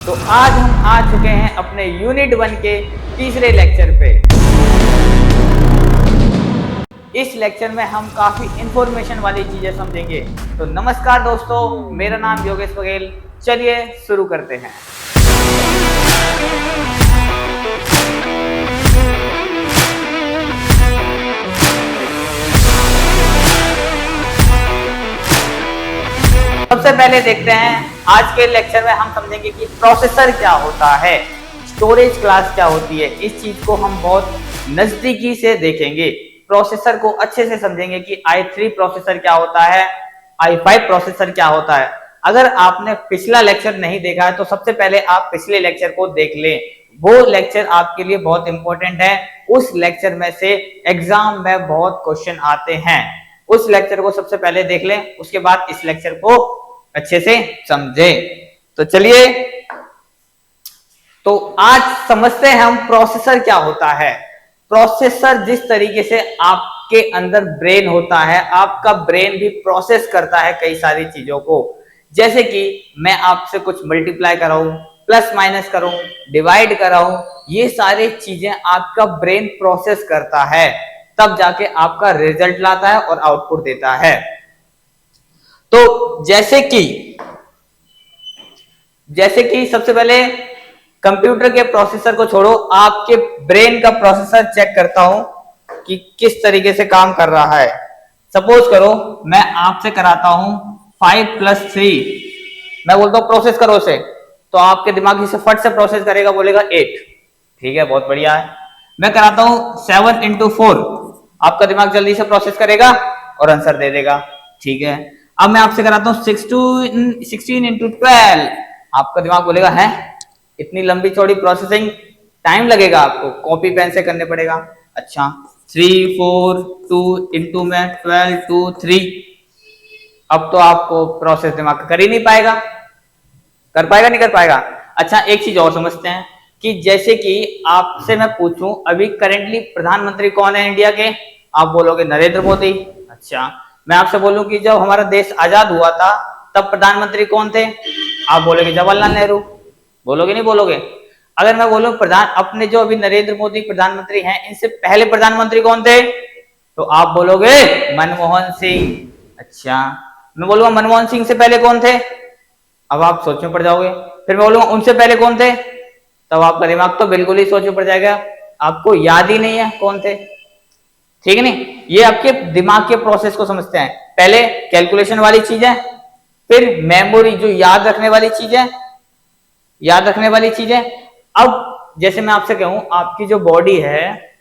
तो आज हम आ चुके हैं अपने यूनिट 1 के तीसरे लेक्चर पे। इस लेक्चर में हम काफी इंफॉर्मेशन वाली चीजें समझेंगे। तो नमस्कार दोस्तों, मेरा नाम योगेश बघेल। चलिए शुरू करते हैं। सबसे पहले देखते हैं, आज के लेक्चर में हम समझेंगे कि प्रोसेसर क्या होता है, स्टोरेज क्लास क्या होती है। इस चीज को हम बहुत नजदीकी से देखेंगे, प्रोसेसर को अच्छे से समझेंगे कि i3 प्रोसेसर क्या होता है, i5 प्रोसेसर क्या होता है। अगर आपने पिछला लेक्चर नहीं देखा है तो सबसे पहले आप पिछले लेक्चर को देख लें, वो लेक्चर आपके लिए बहुत इंपॉर्टेंट है। उस लेक्चर में से एग्जाम में बहुत क्वेश्चन आते हैं। उस लेक्चर को सबसे पहले देख लें, उसके बाद इस लेक्चर को अच्छे से समझें। तो चलिए, तो आज समझते हैं हम प्रोसेसर क्या होता है। प्रोसेसर जिस तरीके से आपके अंदर ब्रेन होता है, आपका ब्रेन भी प्रोसेस करता है कई सारी चीजों को। जैसे कि मैं आपसे कुछ मल्टीप्लाई कराऊं, प्लस माइनस करूं, डिवाइड कराऊं, ये सारी चीजें आपका ब्रेन प्रोसेस करता है, तब जाके आपका रिजल्ट लाता है और आउटपुट देता है। तो जैसे कि सबसे पहले कंप्यूटर के प्रोसेसर को छोड़ो, आपके ब्रेन का प्रोसेसर चेक करता हूं कि किस तरीके से काम कर रहा है। सपोज करो मैं आपसे कराता हूं 5 + 3, मैं बोलता हूं प्रोसेस करो उसे, तो आपके दिमाग से फट से प्रोसेस करेगा, बोलेगा 8। ठीक है, बहुत बढ़िया है। मैं कराता हूं 7 × 4, आपका दिमाग जल्दी से प्रोसेस करेगा और आंसर दे देगा। ठीक है, अब मैं आपसे कराता हूं 16 × 12, आपका दिमाग बोलेगा है इतनी लंबी चौड़ी प्रोसेसिंग, टाइम लगेगा, आपको कॉपी पेन से करने पड़ेगा। अच्छा, 3 4 2 × में 12 2 3, अब तो आपको प्रोसेस दिमाग कर ही नहीं पाएगा। कर पाएगा नहीं कर पाएगा। अच्छा, एक चीज और समझते हैं कि जैसे कि आपसे मैं पूछूं अभी करेंटली प्रधानमंत्री कौन है इंडिया के, आप बोलोगे नरेंद्र मोदी। अच्छा, मैं आपसे बोलूं कि जब हमारा देश आजाद हुआ था तब प्रधानमंत्री कौन थे, आप बोलोगे जवाहरलाल नेहरू। बोलोगे नहीं बोलोगे? अगर मैं बोलूं अपने जो अभी नरेंद्र मोदी प्रधानमंत्री हैं, इनसे पहले प्रधानमंत्री कौन थे, तो आप बोलोगे मनमोहन सिंह। अच्छा, मैं बोलूंगा मनमोहन सिंह से पहले कौन थे, अब आप सोच में पड़ जाओगे। फिर मैं बोलूंगा उनसे पहले कौन थे, तब आपका दिमाग तो बिल्कुल ही सोच में पड़ जाएगा, आपको याद ही नहीं है कौन थे। ठीक है नहीं, ये आपके दिमाग के प्रोसेस को समझते हैं। पहले कैलकुलेशन वाली चीजें, फिर मेमोरी जो याद रखने वाली चीजें। अब जैसे मैं आपसे कहूं आपकी जो बॉडी है,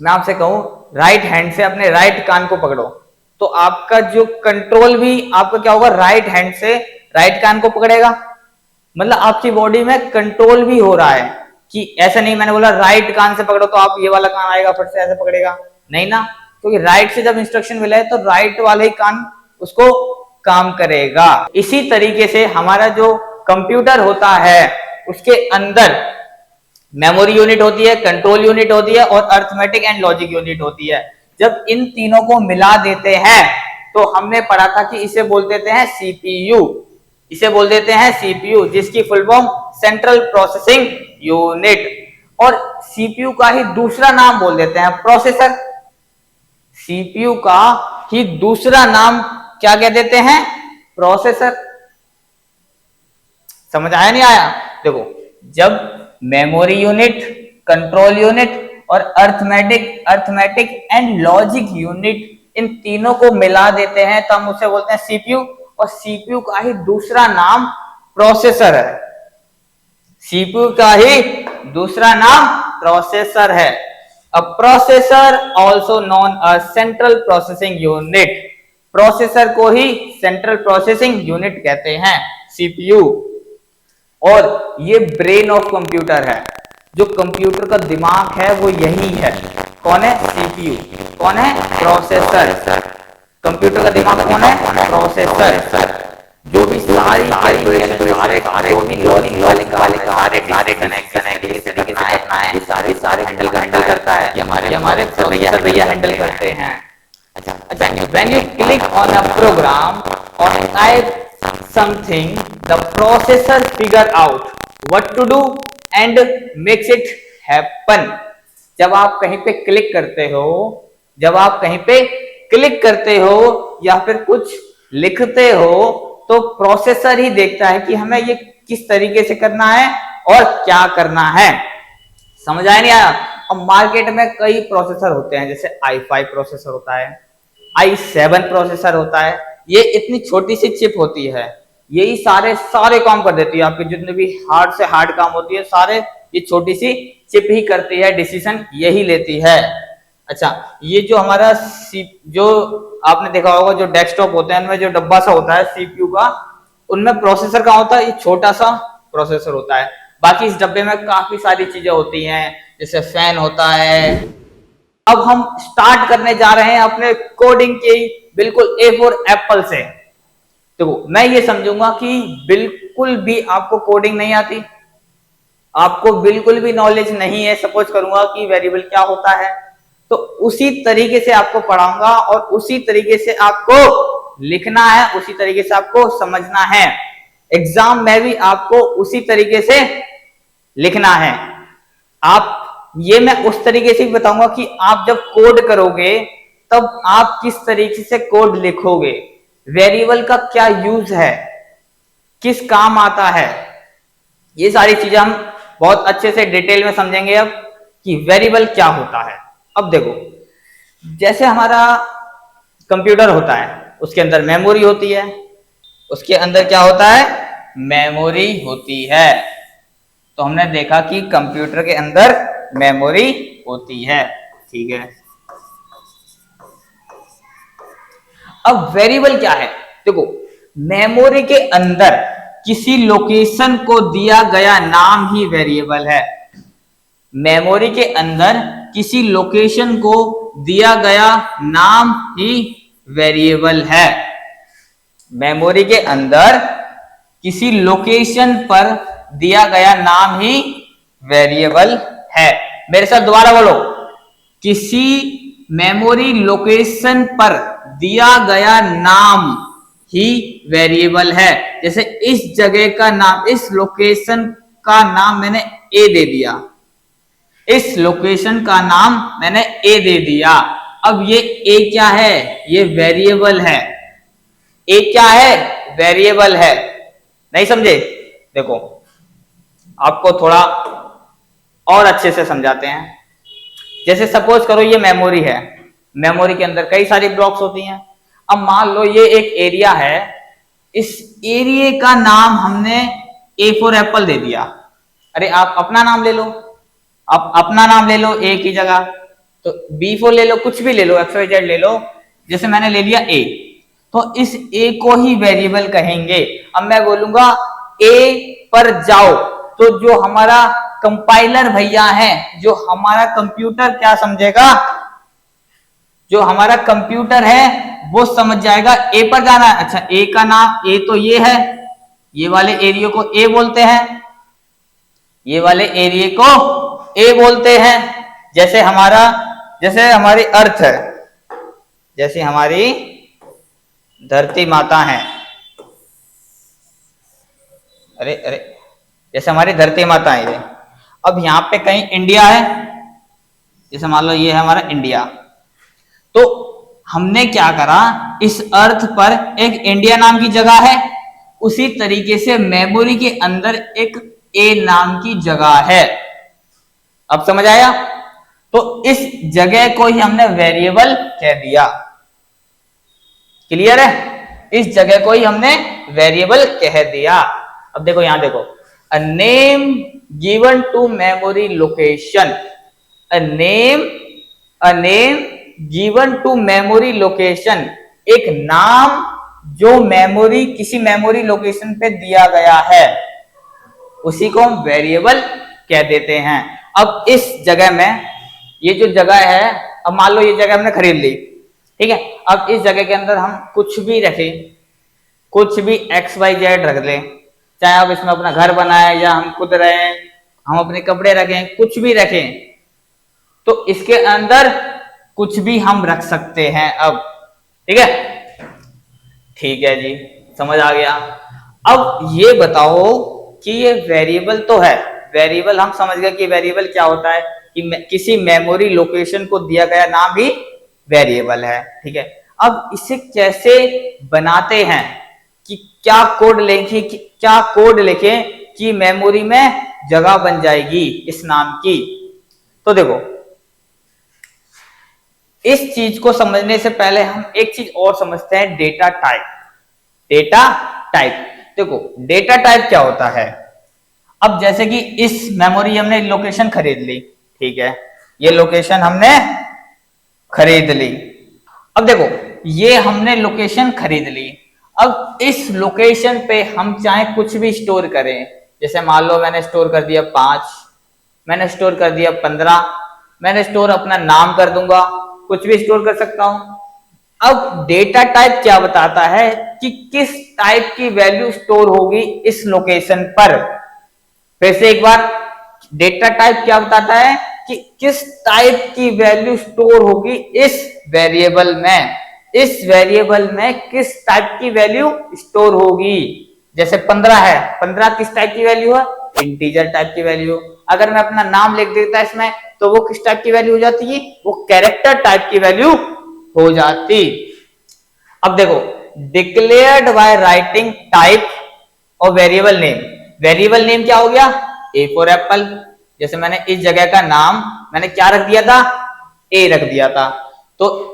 मैं आपसे कहूं राइट हैंड से अपने राइट कान को पकड़ो, तो आपका जो कंट्रोल भी आपका क्या होगा, राइट हैंड से राइट कान को पकड़ेगा। मतलब आपकी बॉडी में कंट्रोल भी हो रहा है कि ऐसा नहीं मैंने बोला राइट कान से पकड़ो तो आप ये वाला कान आएगा फट से ऐसे पकड़ेगा, नहीं ना, क्योंकि राइट से जब इंस्ट्रक्शन मिला है तो राइट वाले ही कान उसको काम करेगा। इसी तरीके से हमारा जो कंप्यूटर होता है उसके अंदर मेमोरी यूनिट होती है, कंट्रोल यूनिट होती है और अर्थमेटिक एंड लॉजिक यूनिट होती है। जब इन तीनों को मिला देते हैं तो हमने पढ़ा था कि इसे बोल देते हैं सीपीयू, जिसकी full form central processing unit, और सीपीयू का ही दूसरा नाम बोल देते हैं प्रोसेसर। सीपीयू का ही दूसरा नाम क्या कह देते हैं, प्रोसेसर। समझ आया नहीं आया? देखो, जब मेमोरी यूनिट, कंट्रोल यूनिट और arithmetic and logic unit in तीनों को मिला देते हैं तो हम उसे बोलते हैं सीपीयू, और सीपीयू का ही दूसरा नाम प्रोसेसर है। सीपीयू का ही दूसरा नाम प्रोसेसर है। A processor also known as central processing unit, processor को ही सेंट्रल प्रोसेसिंग यूनिट कहते हैं, सीपीयू। और ये ब्रेन ऑफ कंप्यूटर है, जो कंप्यूटर का दिमाग है वो यही है। कौन है? सीपीयू। कौन है? प्रोसेसर। कंप्यूटर का दिमाग कौन है? प्रोसेसर। जो भी सारी सारे हैंडल करता है, ये हमारे भैया हैंडल करते हैं। अच्छा, when you click on a program or type something, the processor figure out what to do and makes it happen. जब आप कहीं पे क्लिक करते हो, जब आप कहीं पे क्लिक करते हो या फिर कुछ लिखते हो, तो प्रोसेसर ही देखता है कि हमें ये किस तरीके से करना है और क्या करना है। समझ आया नहीं आया? अब मार्केट में कई प्रोसेसर होते हैं, जैसे i5 प्रोसेसर होता है, i7 प्रोसेसर होता है। ये इतनी छोटी सी चिप होती है, यही सारे काम कर देती है। आपके जितने भी हार्ड से हार्ड काम होती है सारे ये छोटी सी चिप ही करती है, डिसीजन यही लेती है। अच्छा, ये जो हमारा जो आपने देखा होगा जो डेस्कटॉप होते हैं उनमें जो डब्बा सा होता है सीपीयू का, उनमें प्रोसेसर का होता है, ये छोटा सा प्रोसेसर होता है। बाकी इस डब्बे में काफी सारी चीजें होती हैं, जैसे फैन होता है। अब हम स्टार्ट करने जा रहे हैं अपने कोडिंग की बिल्कुल ए फॉर एप्पल से। तो मैं ये समझूंगा कि बिल्कुल भी आपको कोडिंग नहीं आती, आपको बिल्कुल भी नॉलेज नहीं है। सपोज करूंगा कि वेरिएबल क्या होता है, तो उसी तरीके से आपको पढ़ाऊंगा और उसी तरीके से आपको लिखना है, उसी तरीके से आपको समझना है। एग्जाम में भी आपको उसी तरीके से लिखना है। आप ये मैं उस तरीके से बताऊंगा कि आप जब कोड करोगे तब आप किस तरीके से कोड लिखोगे, वेरिएबल का क्या यूज है, किस काम आता है, ये सारी चीजें हम बहुत अच्छे से डिटेल में समझेंगे अब कि वेरिएबल क्या होता है। अब देखो, जैसे हमारा कंप्यूटर होता है, उसके अंदर मेमोरी होती है, उसके अंदर क्या होता है, मेमोरी होती है। तो हमने देखा कि कंप्यूटर के अंदर मेमोरी होती है, ठीक है। अब वेरिएबल क्या है, देखो मेमोरी के अंदर किसी लोकेशन को दिया गया नाम ही वेरिएबल है। मेमोरी के अंदर किसी लोकेशन को दिया गया नाम ही वेरिएबल है। मेमोरी के अंदर किसी लोकेशन पर दिया गया नाम ही वेरिएबल है। मेरे साथ दोबारा बोलो, किसी मेमोरी लोकेशन पर दिया गया नाम ही वेरिएबल है। जैसे इस जगह का नाम, इस लोकेशन का नाम मैंने ए दे दिया, इस लोकेशन का नाम मैंने ए दे दिया। अब ये ए क्या है, ये वेरिएबल है। ए क्या है, वेरिएबल है। नहीं समझे? देखो आपको थोड़ा और अच्छे से समझाते हैं। जैसे सपोज करो ये मेमोरी है, मेमोरी के अंदर कई सारी ब्लॉक्स होती हैं। अब मान लो ये एक एरिया है, इस एरिया का नाम हमने ए फॉर एप्पल दे दिया। अरे आप अपना नाम ले लो, आप अपना नाम ले लो ए की जगह, तो बी फॉर ले लो, कुछ भी ले लो, एक्स वाई जेड ले लो। जैसे मैंने ले लिया ए, तो इस ए को ही वेरिएबल कहेंगे। अब मैं बोलूंगा ए पर जाओ, तो जो हमारा कंपाइलर भैया है, जो हमारा कंप्यूटर क्या समझेगा, जो हमारा कंप्यूटर है वो समझ जाएगा ए पर जाना है। अच्छा, ए का नाम, ए तो ये है, ये वाले एरिया को ए बोलते हैं, ये वाले एरिया को ए बोलते हैं। जैसे हमारी अर्थ है, जैसे हमारी धरती माता है, अरे अरे जैसे हमारी धरती माता है ये। अब यहाँ पे कहीं इंडिया है, जैसे मान लो ये है हमारा इंडिया, तो हमने क्या करा, इस अर्थ पर एक इंडिया नाम की जगह है, उसी तरीके से मेमोरी के अंदर एक ए नाम की जगह है। अब समझ आया? तो इस जगह को ही हमने वेरिएबल कह दिया। क्लियर है? इस जगह को ही हमने वेरिएबल कह दिया। अब देखो यहां देखो, a name given to memory location, a name given to memory location, एक नाम जो मेमोरी, किसी मेमोरी लोकेशन पे दिया गया है, उसी को हम वेरिएबल कह देते हैं। अब इस जगह में, ये जो जगह है, अब मान लो ये जगह हमने खरीद ली, ठीक है। अब इस जगह के अंदर हम कुछ भी रखें, कुछ भी एक्स वाई जेड रख लें, चाहे आप इसमें अपना घर बनाए या हम खुद रहें, हम अपने कपड़े रखें, कुछ भी रखें, तो इसके अंदर कुछ भी हम रख सकते हैं। अब ठीक है, ठीक है जी, समझ आ गया। अब ये बताओ कि ये वेरिएबल तो है, वेरिएबल हम समझ गए कि वेरिएबल क्या होता है कि किसी मेमोरी लोकेशन को दिया गया नाम ही वेरिएबल है। ठीक है, अब इसे कैसे बनाते हैं कि क्या कोड लिखें कि मेमोरी में जगह बन जाएगी इस नाम की। तो देखो, इस चीज को समझने से पहले हम एक चीज और समझते हैं, डेटा टाइप। डेटा टाइप, देखो डेटा टाइप क्या होता है। अब जैसे कि इस मेमोरी हमने लोकेशन खरीद ली, ठीक है, ये लोकेशन हमने खरीद ली। अब देखो, ये हमने लोकेशन खरीद ली। अब इस लोकेशन पे हम चाहे कुछ भी स्टोर करें, जैसे मान लो मैंने स्टोर कर दिया 5, मैंने स्टोर कर दिया 15, मैंने स्टोर अपना नाम कर दूंगा, कुछ भी स्टोर कर सकता हूं। अब डेटा टाइप क्या बताता है कि किस टाइप की वैल्यू स्टोर होगी इस लोकेशन पर। फिर से एक बार, डेटा टाइप क्या बताता है कि किस टाइप की वैल्यू स्टोर होगी इस वेरिएबल में, इस वेरिएबल में किस टाइप की वैल्यू स्टोर होगी। जैसे 15 है, 15 किस टाइप की वैल्यू है, इंटीजर टाइप की वैल्यू। अगर मैं अपना नाम लिख देता इसमें तो वो किस टाइप की वैल्यू हो जाती है, वो कैरेक्टर टाइप की वैल्यू हो जाती। अब देखो, डिक्लेयर्ड बाय राइटिंग टाइप और वेरिएबल नेम। वेरिएबल नेम क्या हो गया, ए फॉर एप्पल। जैसे मैंने इस जगह का नाम मैंने क्या रख दिया था, ए रख दिया था, तो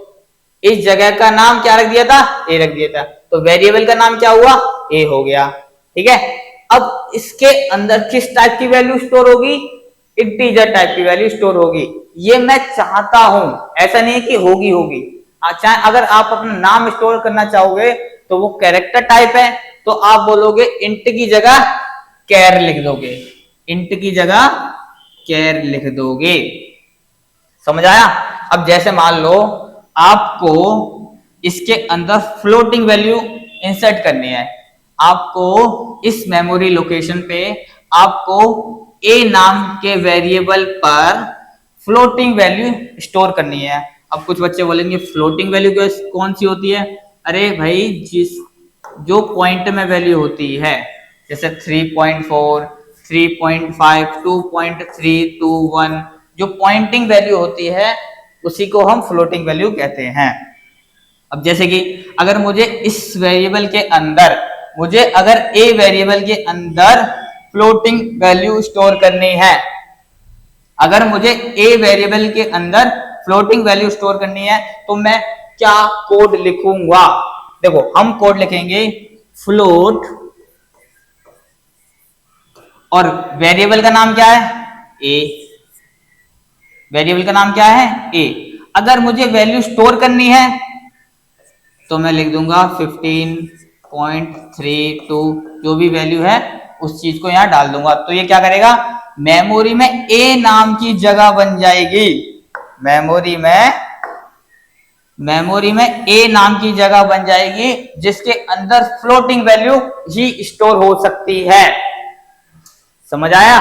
इस जगह का नाम क्या रख दिया था, ए रख दिया था, तो वेरिएबल का नाम क्या हुआ, ए हो गया। ठीक है, अब इसके अंदर किस टाइप की वैल्यू स्टोर होगी, इंटीजर टाइप की वैल्यू स्टोर होगी। ये मैं चाहता हूं, ऐसा नहीं है कि होगी। अच्छा, अगर आप अपना नाम स्टोर करना चाहोगे तो वो कैरेक्टर टाइप है, तो आप बोलोगे इंट की जगह कैर लिख दोगे, इंट की जगह कैर लिख दोगे। समझ आया। अब जैसे मान लो आपको इसके अंदर फ्लोटिंग वैल्यू इंसर्ट करनी है, आपको इस मेमोरी लोकेशन पे आपको ए नाम के वेरिएबल पर फ्लोटिंग वैल्यू स्टोर करनी है। अब कुछ बच्चे बोलेंगे फ्लोटिंग वैल्यू कौन सी होती है, अरे भाई जो पॉइंट में वैल्यू होती है, जैसे 3.4, 3.5, 2.3, 2.1, जो पॉइंटिंग वैल्यू होती है उसी को हम फ्लोटिंग वैल्यू कहते हैं। अब जैसे कि अगर मुझे इस वेरिएबल के अंदर, अगर ए वेरिएबल के अंदर फ्लोटिंग वैल्यू स्टोर करनी है, अगर मुझे ए वेरिएबल के अंदर फ्लोटिंग वैल्यू स्टोर करनी है तो मैं क्या कोड लिखूंगा। देखो, हम कोड लिखेंगे फ्लोट और वेरिएबल का नाम क्या है, ए। वेरिएबल का नाम क्या है, ए। अगर मुझे वैल्यू स्टोर करनी है तो मैं लिख दूंगा 15.32, जो भी वैल्यू है उस चीज को यहां डाल दूंगा। तो ये क्या करेगा, मेमोरी में ए नाम की जगह बन जाएगी, मेमोरी में ए नाम की जगह बन जाएगी, जिसके अंदर फ्लोटिंग वैल्यू ही स्टोर हो सकती है। समझ आया।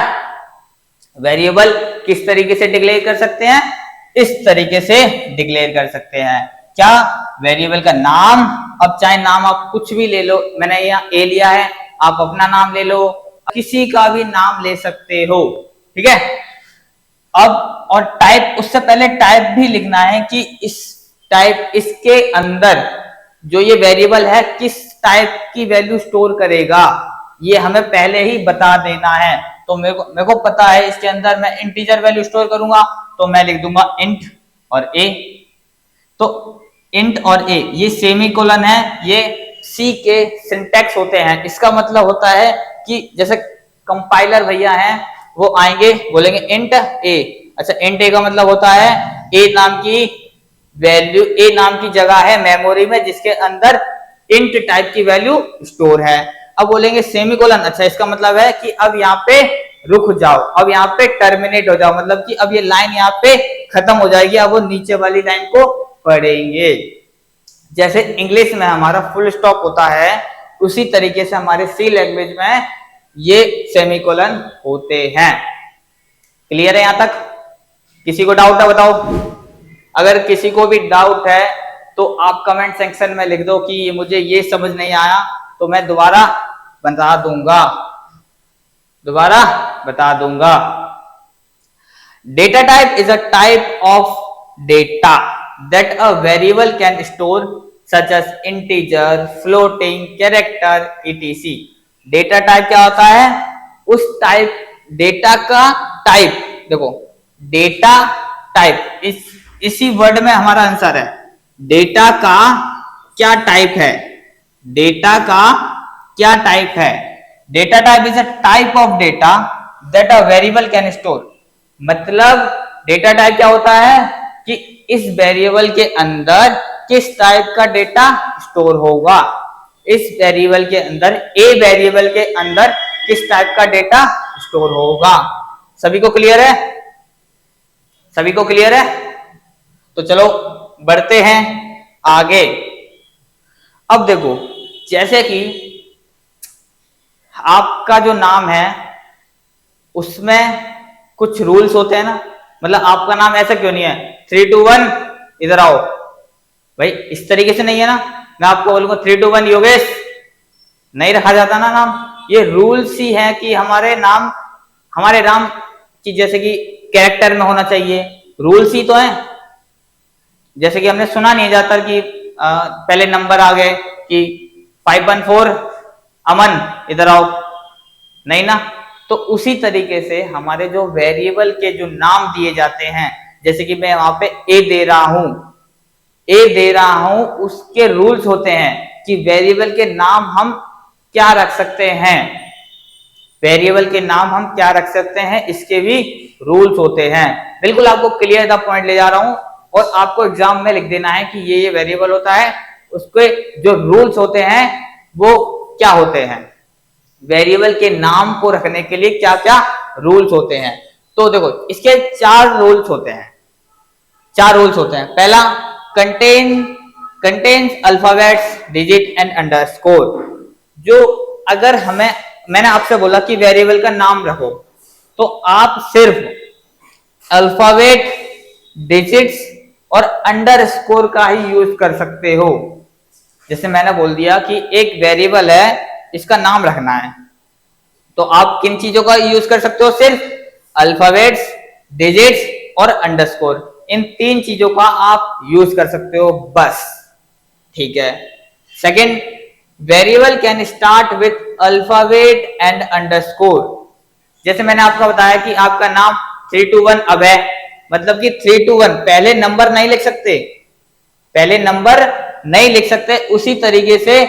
वेरिएबल किस तरीके से डिक्लेयर कर सकते हैं, इस तरीके से डिक्लेयर कर सकते हैं। क्या, वेरिएबल का नाम। अब चाहे नाम आप कुछ भी ले लो, मैंने यहाँ ए लिया है, आप अपना नाम ले लो, किसी का भी नाम ले सकते हो। ठीक है। अब और टाइप, उससे पहले टाइप भी लिखना है कि इस टाइप, इसके अंदर जो ये वेरिएबल है किस टाइप की वैल्यू स्टोर करेगा, ये हमें पहले ही बता देना है। तो मेरे को पता है इसके अंदर मैं इंटीजर वैल्यू स्टोर करूंगा, तो मैं लिख दूंगा इंट और ए। तो इंट और ए ये सेमीकोलन है, ये सी के सिंटैक्स होते हैं। इसका मतलब होता है कि जैसे कंपाइलर भैया हैं, वो आएंगे बोलेंगे इंट ए। अच्छा, इंट ए का मतलब होता है ए नाम की वैल्यू, ए नाम की जगह है मेमोरी में जिसके अंदर इंट टाइप की वैल्यू स्टोर है। अब बोलेंगे सेमीकोलन, अच्छा इसका मतलब है कि अब यहाँ पे रुक जाओ, अब यहाँ पे टर्मिनेट हो जाओ, मतलब कि अब ये लाइन यहाँ पे खत्म हो जाएगी, अब वो नीचे वाली लाइन को पढ़ेंगे। जैसे इंग्लिश में हमारा फुल स्टॉप होता है, उसी तरीके से हमारे सी लैंग्वेज में ये सेमीकोलन होते हैं। क्लियर है यहां तक? किसी को डाउट है बताओ। अगर किसी को भी डाउट है तो आप कमेंट सेक्शन में लिख दो कि मुझे ये समझ नहीं आया, तो मैं दोबारा बता दूंगा। दोबारा बता दूंगा। Data type is a type of data that a variable can store such as integer, floating, character, etc। Data type क्या होता है? उस टाइप डेटा का टाइप, देखो डेटा टाइप इसी वर्ड में हमारा आंसर है। डेटा का क्या टाइप है? डेटा का क्या टाइप है? Data type is a type of data that a variable can store. मतलब डेटा टाइप क्या होता है कि इस वेरिएबल के अंदर किस टाइप का डेटा स्टोर होगा। इस वेरिएबल के अंदर, ए वेरिएबल के अंदर किस टाइप का डेटा स्टोर होगा। सभी को क्लियर है? सभी को क्लियर है? तो चलो बढ़ते हैं आगे। अब देखो, जैसे कि आपका जो नाम है उसमें कुछ रूल्स होते हैं ना। मतलब आपका नाम ऐसा क्यों नहीं है 321 इधर आओ, भाई इस तरीके से नहीं है ना। मैं आपको बोलूंगा 321 योगेश, नहीं रखा जाता ना नाम। ये रूल्स ही है कि हमारे नाम की जैसे कि कैरेक्टर में होना चाहिए, रूल्स ही तो हैं। जैसे कि हमने सुना नहीं जाता कि पहले नंबर आ गए कि 514 अमन इधर आओ, नहीं ना। तो उसी तरीके से हमारे जो वेरिएबल के जो नाम दिए जाते हैं, जैसे कि मैं वहां पे ए दे रहा हूं, उसके रूल्स होते हैं कि वेरिएबल के नाम हम क्या रख सकते हैं। वेरिएबल के नाम हम क्या रख सकते हैं, इसके भी रूल्स होते हैं। बिल्कुल आपको क्लियर द पॉइंट ले जा रहा हूं, और आपको एग्जाम में लिख देना है कि ये वेरिएबल होता है, उसके जो रूल्स होते हैं वो क्या होते हैं। वेरिएबल के नाम को रखने के लिए क्या क्या रूल्स होते हैं। तो देखो इसके 4 रूल्स होते हैं। 4 रूल्स होते हैं। पहला, contains alphabets, digit and underscore. जो अगर मैंने आपसे बोला कि वेरिएबल का नाम रखो, तो आप सिर्फ अल्फाबेट, डिजिट्स और अंडरस्कोर का ही यूज कर सकते हो। जैसे मैंने बोल दिया कि एक वेरिएबल है, इसका नाम रखना है, तो आप किन चीजों का यूज कर सकते हो? सिर्फ अल्फाबेट्स, डिजिट्स और अंडरस्कोर, इन 3 चीजों का आप यूज कर सकते हो बस। ठीक है। Second, variable can start with alphabet and underscore. जैसे मैंने आपको बताया कि आपका नाम 321 अब है, मतलब कि 321 पहले नंबर नहीं लिख सकते, पहले नंबर नहीं लिख सकते। उसी तरीके से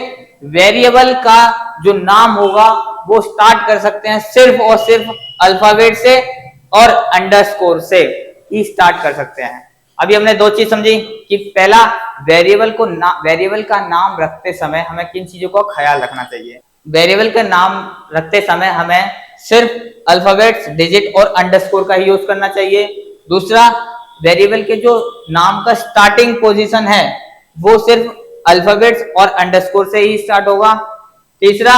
वेरिएबल का जो नाम होगा वो स्टार्ट कर सकते हैं सिर्फ और सिर्फ अल्फाबेट से और अंडरस्कोर से ही स्टार्ट कर सकते हैं। अभी हमने 2 चीज समझी कि पहला, वेरिएबल का नाम रखते समय हमें किन चीजों का ख्याल रखना चाहिए। वेरिएबल का नाम रखते समय हमें सिर्फ अल्फाबेट्स, डिजिट और अंडरस्कोर का ही यूज करना चाहिए। दूसरा, वेरिएबल के जो नाम का स्टार्टिंग पोजीशन है वो सिर्फ अल्फाबेट्स और अंडरस्कोर से ही स्टार्ट होगा। तीसरा,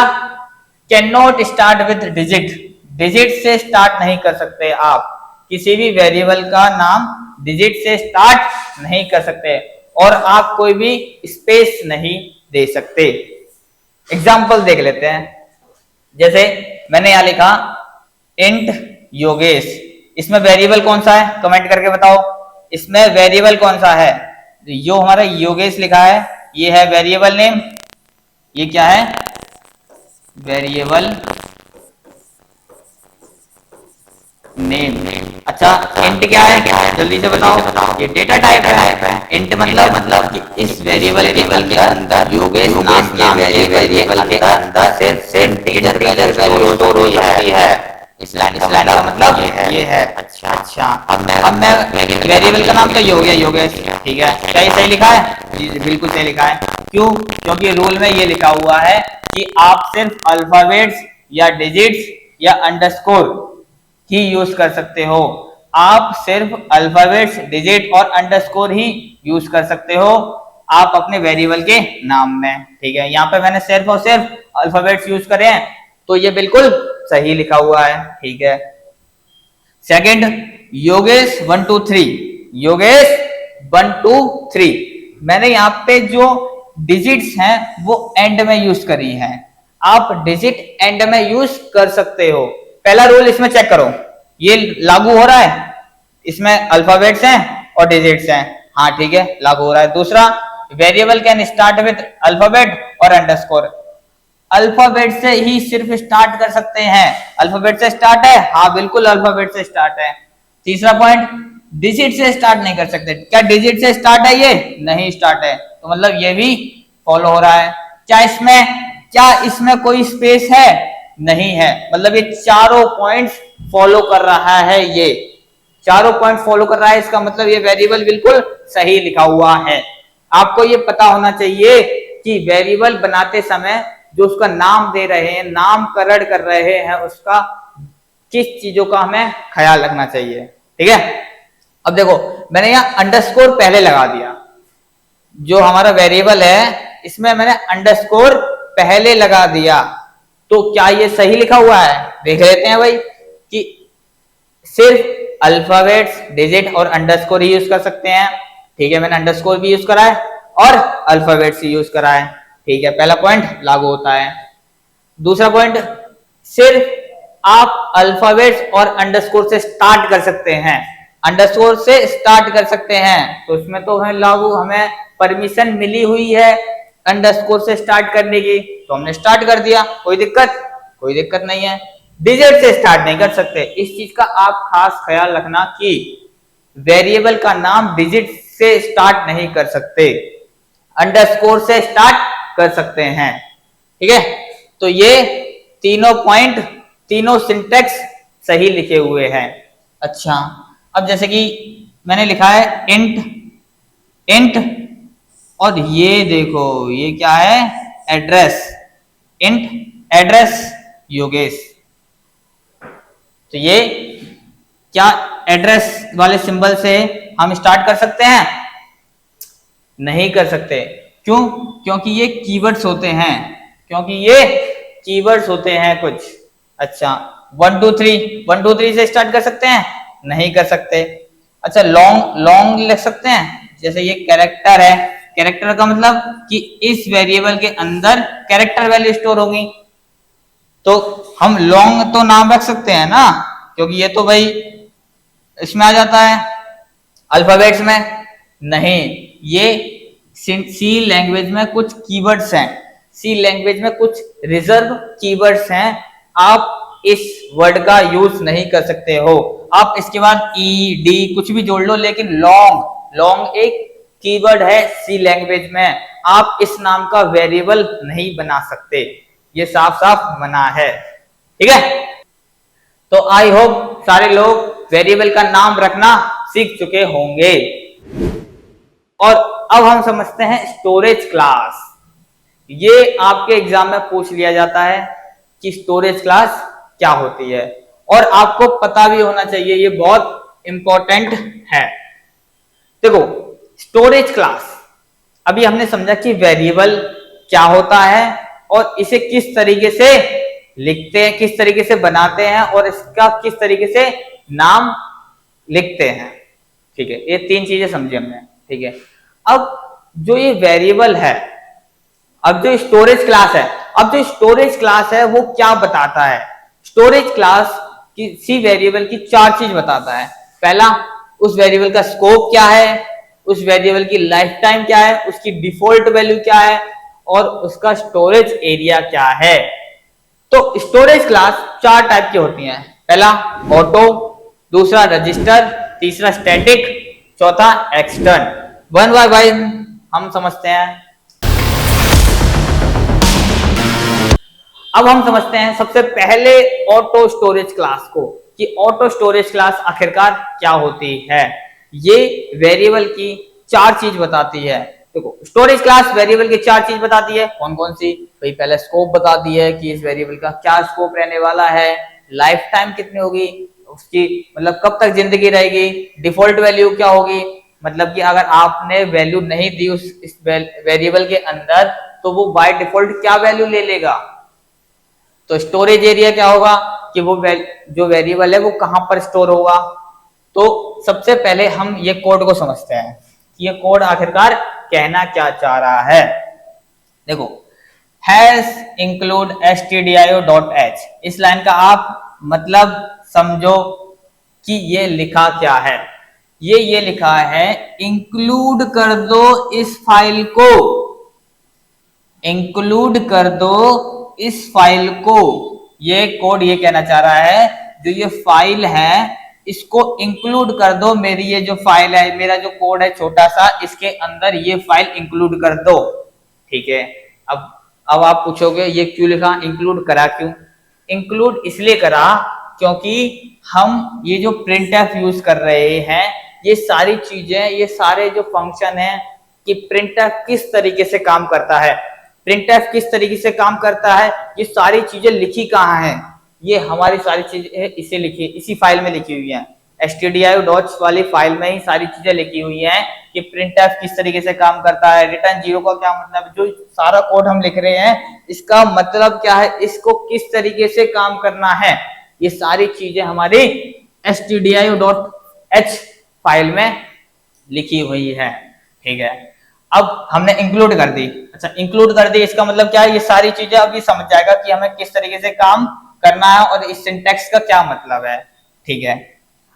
can not start with digit, digit से स्टार्ट नहीं कर सकते आप, किसी भी वेरिएबल का नाम डिजिट से स्टार्ट नहीं कर सकते, और आप कोई भी स्पेस नहीं दे सकते। एग्जाम्पल देख लेते हैं। जैसे मैंने यहां लिखा इंट योगेश, इसमें वेरिएबल कौन सा है? कमेंट करके बताओ, इसमें वेरिएबल कौन सा है? जो हमारा योगेश लिखा है ये है वेरिएबल नेम। ये क्या है? Variable name. अच्छा, इंट क्या है? जल्दी से बताओ। ये डेटा टाइप है। इंट मतलब कि इस वेरिएबल के अंदर योगेश नाम के वेरिएबल के अंदर सिर्फ इंटीजर वैल्यू स्टोर हो सकती है। इस लाइन का मतलब ये है। अच्छा, अब मैं वेरिएबल का नाम क्या हो गया? योगेश। ठीक है, क्या ये सही लिखा है? जी बिल्कुल सही लिखा है। क्यों? क्योंकि रूल में ये लिखा हुआ है कि आप सिर्फ अल्फाबेट्स या डिजिट्स या अंडरस्कोर ही यूज कर सकते हो। आप सिर्फ अल्फाबेट्स, डिजिट और अंडरस्कोर ही यूज कर सकते हो आप अपने वेरिएबल के नाम में। ठीक है, यहाँ पे मैंने सिर्फ और सिर्फ अल्फाबेट्स यूज करे हैं, तो ये बिल्कुल सही लिखा हुआ है। ठीक है। सेकंड, योगेश 1 2 3, योगेश 1 2 3, मैंने यहाँ पे जो डिजिट्स हैं वो एंड में यूज करी हैं। आप डिजिट एंड में यूज कर सकते हो, पहला रूल इसमें चेक करो, ये लागू हो रहा है, इसमें अल्फाबेट्स हैं और डिजिट्स हैं, हाँ ठीक है लागू हो रहा है। दूसरा, variable can start with alphabet और अंडरस्कोर, अल्फाबेट से ही सिर्फ स्टार्ट कर सकते हैं। अल्फाबेट से स्टार्ट है, हाँ बिल्कुल अल्फाबेट से स्टार्ट है। तीसरा पॉइंट, डिजिट से स्टार्ट नहीं कर सकते, क्या डिजिट से स्टार्ट है? ये नहीं स्टार्ट है, तो मतलब ये भी फॉलो हो रहा है। क्या इसमें कोई स्पेस है? नहीं है, मतलब ये चारों पॉइंट्स फॉलो कर रहा है, ये चारों पॉइंट फॉलो कर रहा है, इसका मतलब ये वेरिएबल बिल्कुल सही लिखा हुआ है। आपको ये पता होना चाहिए कि वेरिएबल बनाते समय जो उसका नाम दे रहे हैं, नामकरण कर रहे हैं, उसका किस चीजों का हमें ख्याल रखना चाहिए, ठीक है। अब देखो मैंने यहाँ अंडरस्कोर पहले लगा दिया, जो हमारा वेरिएबल है इसमें मैंने अंडरस्कोर पहले लगा दिया, तो क्या ये सही लिखा हुआ है? देख लेते हैं भाई कि सिर्फ अल्फाबेट्स, डिजिट और अंडरस्कोर ही यूज कर सकते हैं, ठीक है। मैंने अंडरस्कोर भी यूज करा है और अल्फाबेट्स ही यूज करा है, ठीक है, पहला पॉइंट लागू होता है। दूसरा पॉइंट, सिर्फ आप अल्फाबेट्स और अंडरस्कोर से स्टार्ट कर सकते हैं, अंडरस्कोर से स्टार्ट कर सकते हैं, तो इसमें तो है लागू, हमें परमिशन मिली हुई है अंडरस्कोर से स्टार्ट करने की, तो हमने स्टार्ट कर दिया, कोई दिक्कत नहीं है। डिजिट से स्टार्ट नहीं कर सकते, इस चीज का आप खास ख्याल रखना कि वेरिएबल का नाम डिजिट से स्टार्ट नहीं कर सकते, अंडरस्कोर से स्टार्ट कर सकते हैं, ठीक है। तो ये तीनों पॉइंट, तीनों सिंटेक्स सही लिखे हुए हैं। अच्छा, अब जैसे कि मैंने लिखा है इंट और ये देखो ये क्या है? एड्रेस, इंट एड्रेस योगेश, तो ये क्या एड्रेस वाले सिंबल से हम स्टार्ट कर सकते हैं? नहीं कर सकते, क्यों? क्योंकि ये कीवर्ड्स होते हैं, कुछ। अच्छा, 1 2 3 से स्टार्ट कर सकते हैं? नहीं कर सकते। अच्छा, लॉन्ग लिख सकते हैं, जैसे ये कैरेक्टर है, कैरेक्टर का मतलब कि इस वेरिएबल के अंदर कैरेक्टर वैल्यू स्टोर होगी, तो हम लॉन्ग तो नाम रख सकते हैं ना, क्योंकि ये तो भाई इसमें आ जाता है अल्फाबेट्स में। नहीं, ये सी लैंग्वेज में कुछ कीवर्ड्स हैं, सी लैंग्वेज में कुछ रिजर्व कीवर्ड्स हैं, आप इस वर्ड का यूज नहीं कर सकते हो। आप इसके बाद ई डी कुछ भी जोड़ लो, लेकिन लॉन्ग एक कीवर्ड है सी लैंग्वेज में, आप इस नाम का वेरिएबल नहीं बना सकते, ये साफ साफ मना है, ठीक है। तो आई होप सारे लोग वेरिएबल का नाम रखना सीख चुके होंगे। और अब हम समझते हैं स्टोरेज क्लास। ये आपके एग्जाम में पूछ लिया जाता है कि स्टोरेज क्लास क्या होती है, और आपको पता भी होना चाहिए, ये बहुत इंपॉर्टेंट है। देखो स्टोरेज क्लास, अभी हमने समझा कि वेरिएबल क्या होता है और इसे किस तरीके से लिखते हैं, किस तरीके से बनाते हैं, और इसका किस तरीके से नाम लिखते हैं, ठीक है। ये तीन चीजें समझी हमने, ठीक है। अब जो ये वेरिएबल है, अब जो स्टोरेज क्लास है वो क्या बताता है? स्टोरेज क्लास किसी वेरिएबल की चार चीज बताता है। पहला, उस वेरिएबल का स्कोप क्या है, उस वेरिएबल की लाइफ टाइम क्या है, उसकी डिफॉल्ट वैल्यू क्या है, और उसका स्टोरेज एरिया क्या है। तो स्टोरेज क्लास चार टाइप की होती हैं। पहला ऑटो, दूसरा रजिस्टर, तीसरा स्टैटिक, चौथा एक्सटर्न। वन बाय वन हम समझते हैं। अब हम समझते हैं सबसे पहले ऑटो स्टोरेज क्लास को, कि ऑटो स्टोरेज क्लास आखिरकार क्या होती है। ये वेरिएबल की चार चीज बताती है। देखो स्टोरेज क्लास वेरिएबल की चार चीज बताती है, कौन कौन सी? भाई पहले स्कोप बताती है कि इस वेरिएबल का क्या स्कोप रहने वाला है, लाइफ टाइम कितनी होगी उसकी, मतलब कब तक जिंदगी रहेगी, डिफॉल्ट वैल्यू क्या होगी, मतलब कि अगर आपने वैल्यू नहीं दी इस वेरिएबल के अंदर तो वो बाय डिफॉल्ट क्या वैल्यू ले लेगा। तो स्टोरेज एरिया क्या होगा कि वो जो वेरिएबल है वो कहां पर स्टोर होगा। तो सबसे पहले हम ये कोड को समझते हैं कि ये कोड आखिरकार कहना क्या चाह रहा है। देखो हैश इंक्लूड stdio.h, इस लाइन का आप मतलब समझो कि ये लिखा क्या है। ये लिखा है इंक्लूड कर दो इस फाइल को, इंक्लूड कर दो इस फाइल को। ये कोड ये कहना चाह रहा है जो ये फाइल है इसको इंक्लूड कर दो, मेरी ये जो फाइल है, मेरा जो कोड है छोटा सा, इसके अंदर ये फाइल इंक्लूड कर दो। ठीक है, अब आप पूछोगे ये क्यों लिखा, इंक्लूड करा क्यों? इंक्लूड इसलिए करा क्योंकि हम ये जो printf यूज कर रहे हैं, ये सारी चीजें, ये सारे जो फंक्शन है कि printf किस तरीके से काम करता है, printf किस तरीके से काम करता है, ये सारी चीजें लिखी कहाँ है, ये हमारी सारी चीजें इसे लिखी, इसी फाइल में लिखी हुई है। stdio वाली फाइल में ही सारी चीजें लिखी हुई हैं कि printf किस तरीके से काम करता है, रिटर्न जीरो का क्या मतलब, जो सारा कोड हम लिख रहे हैं इसका मतलब क्या है, इसको किस तरीके से काम करना है, ये सारी चीजें हमारी stdio.h फाइल में लिखी हुई है। ठीक है, अब हमने इंक्लूड कर दी। अच्छा, इंक्लूड कर दी इसका मतलब क्या है, ये सारी चीजें अभी समझ जाएगा कि हमें किस तरीके से काम करना है और इस सिंटैक्स का क्या मतलब है। ठीक है,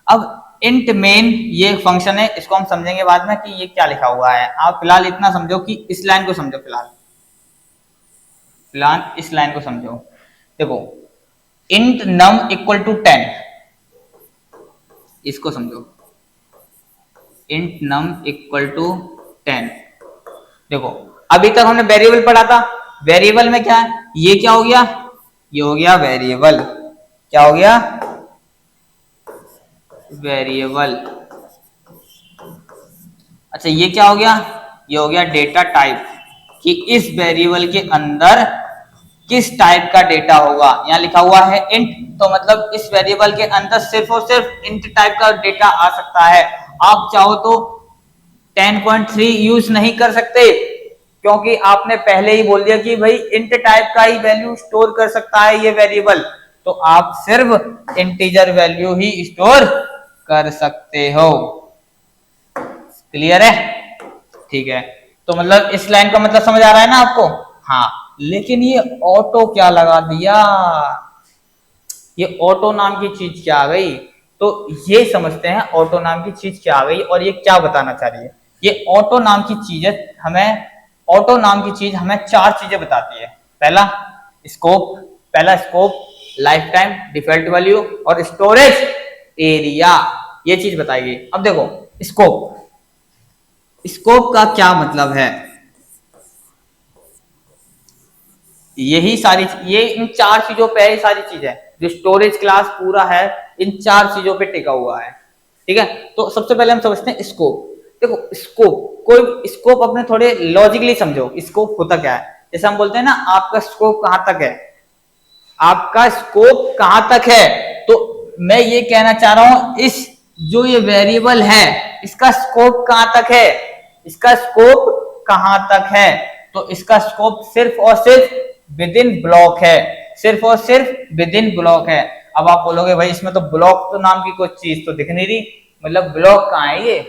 अब इंट मेन ये फंक्शन है, इसको हम समझेंगे बाद में कि ये क्या लिखा हुआ है। आप फिलहाल इतना समझो कि इस लाइन को समझो, फिलहाल इस लाइन को समझो। देखो, इंट नम इक्वल टू 10, इसको समझो, इंट नम इक्वल टू 10। देखो, अभी तक हमने वेरिएबल पढ़ा था, वेरिएबल में क्या है, ये क्या हो गया, ये हो गया वेरिएबल, क्या हो गया, वेरिएबल। अच्छा, ये क्या हो गया, ये हो गया डेटा टाइप, कि इस वेरिएबल के अंदर किस टाइप का डेटा होगा। यहां लिखा हुआ है इंट, तो मतलब इस वेरिएबल के अंदर सिर्फ और सिर्फ इंट टाइप का डेटा आ सकता है। आप चाहो तो 10.3 यूज नहीं कर सकते, क्योंकि आपने पहले ही बोल दिया कि भाई इंट टाइप का ही वैल्यू स्टोर कर सकता है ये वेरिएबल, तो आप सिर्फ इंटीजर वैल्यू ही स्टोर कर सकते हो। क्लियर है? ठीक है, तो मतलब इस लाइन का मतलब समझ आ रहा है ना आपको? हाँ, लेकिन ये ऑटो क्या लगा दिया, ये ऑटो नाम की चीज क्या आ गई, तो ये समझते हैं ऑटो नाम की चीज क्या आ गई और ये क्या बताना चाह रही है। ये ऑटो नाम की चीज हमें, ऑटो नाम की चीज हमें चार चीजें बताती है। पहला scope, life time, default value और स्टोरेज एरिया, ये चीज बताएगी। अब देखो, स्कोप का क्या मतलब है, यही सारी, ये इन चार चीजों पे है, सारी चीजें जो स्टोरेज क्लास पूरा है इन चार चीजों पे टिका हुआ है। ठीक है, तो सबसे पहले हम समझते हैं स्कोप। देखो, कोई स्कोप अपने थोड़े लॉजिकली समझो, स्कोप होता क्या है। जैसे हम बोलते हैं ना, आपका स्कोप कहां तक है, आपका स्कोप कहां तक है, तो मैं ये कहना चाह रहा हूं इस जो ये वेरिएबल है इसका स्कोप कहां तक है, इसका स्कोप कहां तक है, तो इसका स्कोप सिर्फ और सिर्फ विद इन ब्लॉक है, सिर्फ और सिर्फ विद इन ब्लॉक है। अब आप बोलोगे भाई इसमें तो ब्लॉक तो नाम की कोई चीज तो दिख नहीं रही, मतलब ब्लॉक कहां है ये।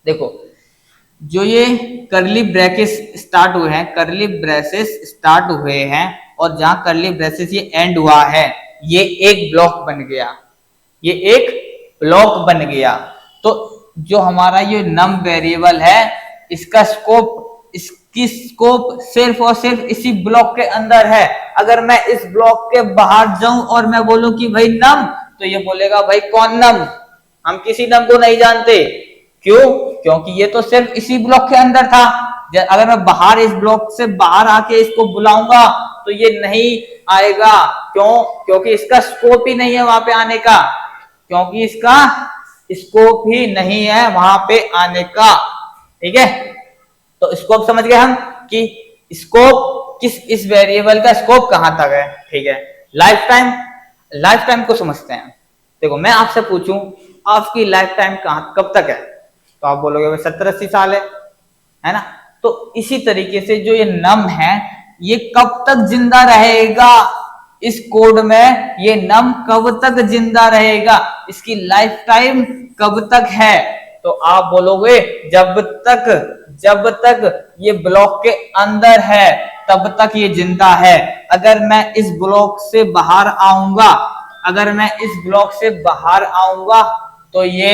देखो, जो ये करली ब्रैकेट स्टार्ट हुए हैं, करली ब्रेसेस स्टार्ट हुए हैं और जहां करली ब्रेसेस ये एंड हुआ है, ये एक ब्लॉक बन गया, ये एक ब्लॉक बन गया। तो जो हमारा ये नम वेरिएबल है इसका स्कोप, इसकी स्कोप सिर्फ और सिर्फ इसी ब्लॉक के अंदर है। अगर मैं इस ब्लॉक के बाहर जाऊं और मैं बोलूं कि भाई नम, तो ये बोलेगा भाई कौन नम, हम किसी नम को नहीं जानते। क्यों? क्योंकि ये तो सिर्फ इसी ब्लॉक के अंदर था। अगर मैं बाहर इस ब्लॉक से बाहर आके इसको बुलाऊंगा तो ये नहीं आएगा। क्यों? क्योंकि इसका स्कोप ही नहीं है वहां पे आने का, क्योंकि इसका स्कोप ही नहीं है वहां पे आने का। ठीक है, तो स्कोप समझ गए हम कि स्कोप किस, इस वेरिएबल का स्कोप कहां तक है। ठीक है, लाइफ टाइम को समझते हैं। देखो, मैं आपसे पूछूं आपकी लाइफ टाइम कब तक है, तो आप बोलोगे भाई 70-80 साल है ना। तो इसी तरीके से जो ये नम है ये कब तक जिंदा रहेगा, इस कोड में ये नम कब तक जिंदा रहेगा, इसकी लाइफ टाइम कब तक है, तो आप बोलोगे जब तक ये ब्लॉक के अंदर है तब तक ये जिंदा है। अगर मैं इस ब्लॉक से बाहर आऊंगा, अगर मैं इस ब्लॉक से बाहर आऊंगा तो ये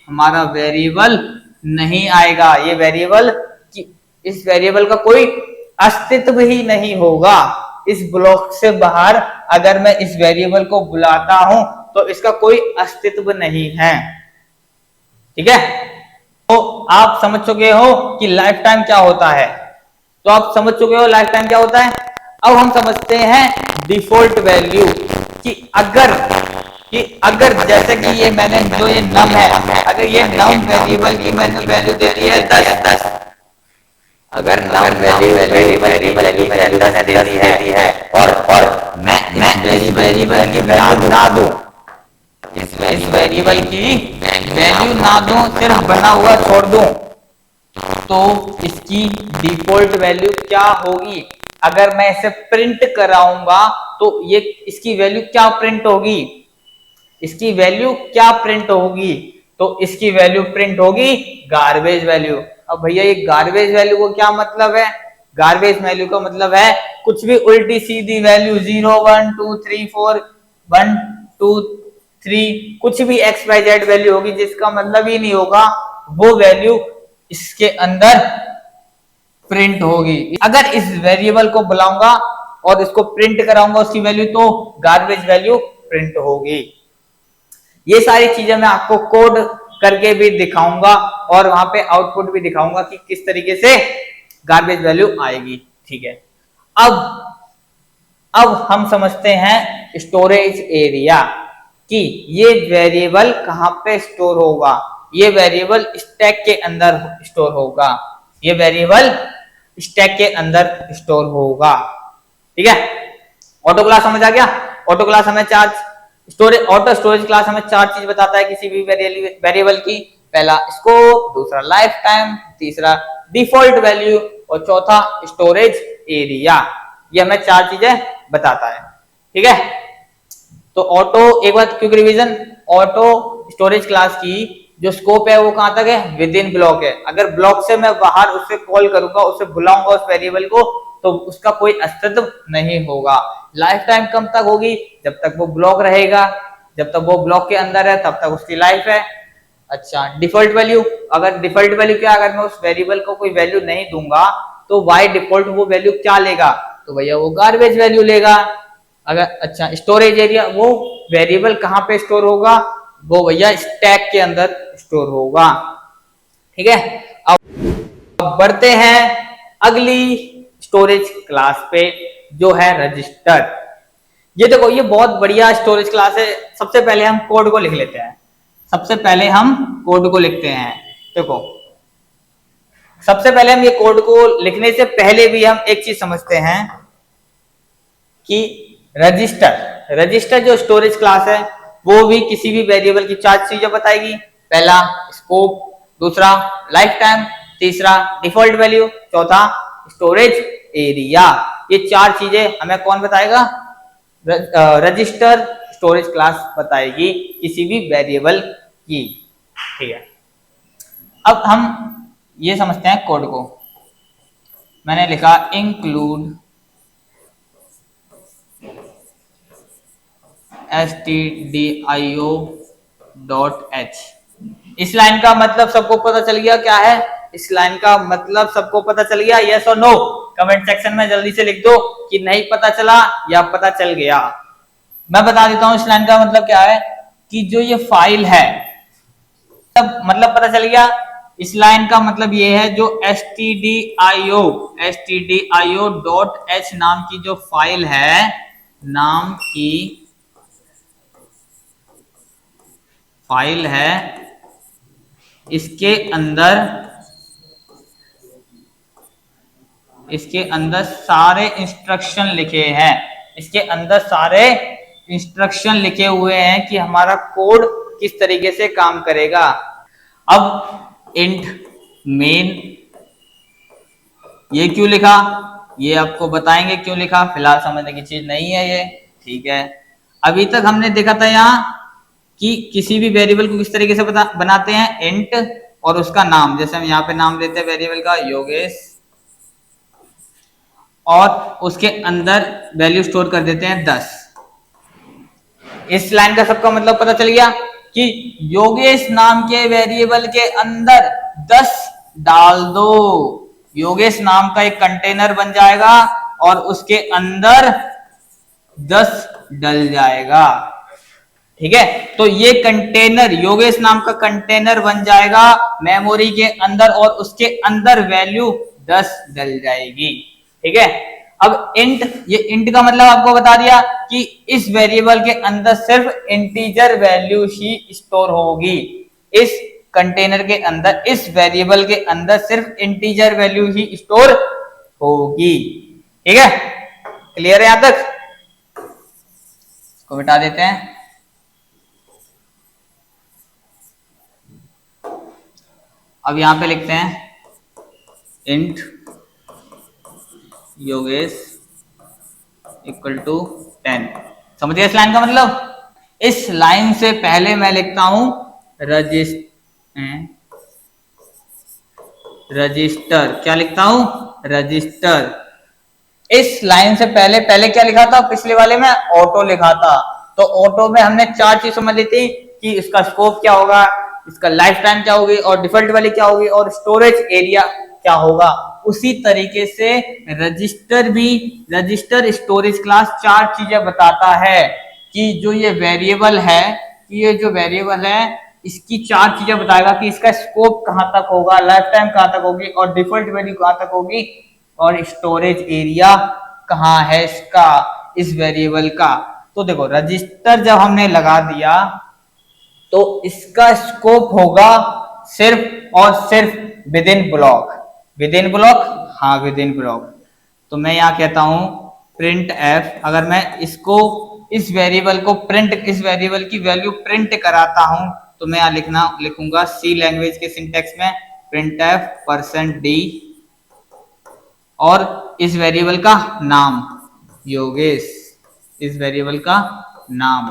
हमारा वेरिएबल नहीं आएगा, ये वेरिएबल की इस वेरिएबल का कोई अस्तित्व ही नहीं होगा। इस ब्लॉक से बाहर अगर मैं इस वेरिएबल को बुलाता हूं तो इसका कोई अस्तित्व नहीं है। ठीक है, तो आप समझ चुके हो कि लाइफ टाइम क्या होता है। तो आप समझ चुके हो लाइफ टाइम क्या होता है। अब हम समझते हैं डिफॉल्ट वैल्यू कि अगर जैसे कि ये मैंने जो ये नम है, अगर ये नम वेरिएबल की मैंने वैल्यू दे दी है 10, अगर नम वेरिएबल की वैल्यू 10 दे दी है और मैं इस वेरिएबल की वैल्यू ना दूं, इस वेरिएबल की वैल्यू ना दूं, सिर्फ बना हुआ छोड़ दूं, तो इसकी डिफॉल्ट वैल्यू क्या होगी। अगर मैं इसे प्रिंट कराऊंगा तो ये इसकी वैल्यू क्या प्रिंट होगी, इसकी वैल्यू क्या प्रिंट होगी, तो इसकी वैल्यू प्रिंट होगी गार्बेज वैल्यू। अब भैया ये गार्बेज वैल्यू को क्या मतलब है, गार्बेज वैल्यू का मतलब है कुछ भी उल्टी सीधी वैल्यू 0 1 2 3 4 1 2 3 कुछ भी XYZ वैल्यू होगी जिसका मतलब ही नहीं होगा, वो वैल्यू इसके अंदर प्रिंट होगी। अगर इस वेरिएबल को बुलाऊंगा और इसको प्रिंट कराऊंगा उसकी वैल्यू, तो गार्बेज वैल्यू प्रिंट होगी। ये सारी चीजें मैं आपको कोड करके भी दिखाऊंगा और वहां पे आउटपुट भी दिखाऊंगा कि किस तरीके से गार्बेज वैल्यू आएगी। ठीक है, अब हम समझते हैं स्टोरेज एरिया कि ये वेरिएबल कहां पे स्टोर होगा। ये वेरिएबल स्टैक के अंदर स्टोर होगा, ये वेरिएबल स्टैक के अंदर स्टोर होगा। ठीक है, ऑटो क्लास समझ आ गया। ऑटो क्लास हमें ऑटो स्टोरेज क्लास हमें 4 चीज बताता है किसी भी वेरिएबल की। पहला स्कोप, दूसरा लाइफ टाइम, तीसरा डिफॉल्ट वैल्यू और चौथा स्टोरेज एरिया। ये हमें 4 चीजें बताता है। ठीक है, तो ऑटो एक बार quick revision, auto storage class की जो स्कोप है वो कहां तक है, विद इन ब्लॉक है। अगर ब्लॉक से मैं बाहर उससे कॉल करूंगा, उससे बुलाऊंगा उस वेरिएबल को, तो उसका कोई अस्तित्व नहीं होगा। लाइफ टाइम कब तक होगी, जब तक वो ब्लॉक रहेगा, जब तक वो ब्लॉक के अंदर है तब तक उसकी लाइफ है। अच्छा, डिफॉल्ट वैल्यू, अगर डिफॉल्ट वैल्यू क्या, अगर मैं उस वेरिएबल को कोई वैल्यू नहीं दूंगा तो बाय डिफॉल्ट वो वैल्यू क्या लेगा, तो भैया वो गार्बेज वैल्यू लेगा। अगर अच्छा, स्टोरेज एरिया, वो वेरिएबल कहां पे स्टोर होगा, वो भैया स्टैक के अंदर स्टोर होगा। ठीक है, अब बढ़ते हैं अगली स्टोरेज क्लास पे जो है रजिस्टर। ये देखो, ये बहुत बढ़िया स्टोरेज क्लास है। सबसे पहले हम कोड को लिख लेते हैं, सबसे पहले हम कोड को लिखते हैं। देखो, सबसे पहले हम ये कोड को लिखने से पहले भी हम एक चीज समझते हैं कि रजिस्टर जो स्टोरेज क्लास है वो भी किसी भी वेरिएबल की 4 चीजें बताएगी। पहला स्कोप, दूसरा लाइफ टाइम, तीसरा डिफॉल्ट वैल्यू, चौथा स्टोरेज एरिया। ये 4 चीजें हमें कौन बताएगा, रजिस्टर स्टोरेज क्लास बताएगी किसी भी वेरिएबल की। ठीक है, अब हम ये समझते हैं कोड को। मैंने लिखा इंक्लूड stdio.h। इस लाइन का मतलब सबको पता चल गया क्या है, इस लाइन का मतलब सबको पता चल गया, यस और नो। कमेंट सेक्शन में जल्दी से लिख दो कि नहीं पता चला या पता चल गया। मैं बता देता हूं इस लाइन का मतलब क्या है, कि जो ये फाइल है, तब मतलब पता चल गया। इस लाइन का मतलब ये है, जो stdio.h नाम की जो फाइल है, नाम की फाइल है, इसके अंदर सारे इंस्ट्रक्शन लिखे हैं, इसके अंदर सारे इंस्ट्रक्शन लिखे हुए हैं कि हमारा कोड किस तरीके से काम करेगा। अब इंट मेन, ये क्यों लिखा, ये आपको बताएंगे क्यों लिखा, फिलहाल समझने की चीज नहीं है ये। ठीक है, अभी तक हमने देखा था यहाँ कि किसी भी वेरिएबल को किस तरीके से बनाते हैं, इंट और उसका नाम। जैसे हम यहाँ पे नाम देते हैं वेरिएबल का योगेश, और उसके अंदर वैल्यू स्टोर कर देते हैं 10। इस लाइन का सबका मतलब पता चल गया कि योगेश नाम के वेरिएबल के अंदर 10 डाल दो। योगेश नाम का एक कंटेनर बन जाएगा और उसके अंदर 10 डल जाएगा। ठीक है, तो ये कंटेनर योगेश नाम का कंटेनर बन जाएगा मेमोरी के अंदर और उसके अंदर वैल्यू 10 डल जाएगी। ठीक है, अब इंट, ये इंट का मतलब आपको बता दिया कि इस वेरिएबल के अंदर सिर्फ इंटीजर वैल्यू ही स्टोर होगी। इस कंटेनर के अंदर, इस वेरिएबल के अंदर सिर्फ इंटीजर वैल्यू ही स्टोर होगी। ठीक है, क्लियर है यहां तक? इसको मिटा देते हैं। अब यहां पे लिखते हैं इंट योगेश इक्वल टू 10। समझिए इस लाइन का मतलब? इस लाइन से पहले मैं लिखता हूं रजिस्टर। क्या लिखता हूं? रजिस्टर। इस लाइन से पहले क्या लिखा था? पिछले वाले में ऑटो लिखा था। तो ऑटो में हमने 4 चीज समझ ली थी कि इसका स्कोप क्या होगा, इसका लाइफ टाइम क्या होगी, और डिफॉल्ट वाली क्या होगी, और स्टोरेज एरिया क्या होगा। उसी तरीके से रजिस्टर भी, रजिस्टर स्टोरेज क्लास 4 चीजें बताता है कि जो ये वेरिएबल है, कि ये जो वेरिएबल है इसकी 4 चीजें बताएगा कि इसका स्कोप कहां तक होगा, लाइफ टाइम कहां तक होगी, और डिफॉल्ट वैल्यू कहां तक होगी, और स्टोरेज एरिया कहां है इसका, इस वेरिएबल का। तो देखो रजिस्टर जब हमने लगा दिया तो इसका स्कोप होगा सिर्फ और सिर्फ with in block. With in block, हाँ विद इन ब्लॉक। तो मैं यहां कहता हूं प्रिंट एफ। अगर मैं इसको, इस वेरिएबल को प्रिंट, इस वेरिएबल की वैल्यू प्रिंट कराता हूं तो मैं यहां लिखूंगा सी लैंग्वेज के सिंटेक्स में प्रिंट एफ %d और इस वेरिएबल का नाम योगेश, इस वेरिएबल का नाम।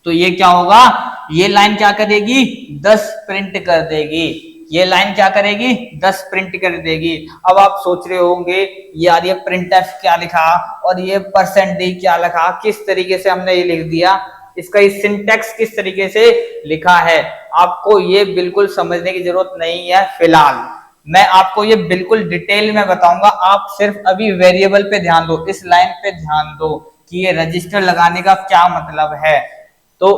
तो ये क्या होगा, ये लाइन क्या करेगी, 10 प्रिंट कर देगी। ये लाइन क्या करेगी, 10 प्रिंट कर देगी। अब आप सोच रहे होंगे यार ये प्रिंट एफ क्या लिखा और ये %d क्या लिखा, किस तरीके से हमने ये लिख दिया, इसका ये सिंटेक्स किस तरीके से लिखा है। आपको ये बिल्कुल समझने की जरूरत नहीं है। फिलहाल मैं आपको ये बिल्कुल डिटेल में बताऊंगा। आप सिर्फ अभी वेरिएबल पे ध्यान दो, इस लाइन पे ध्यान दो कि ये रजिस्टर लगाने का क्या मतलब है। तो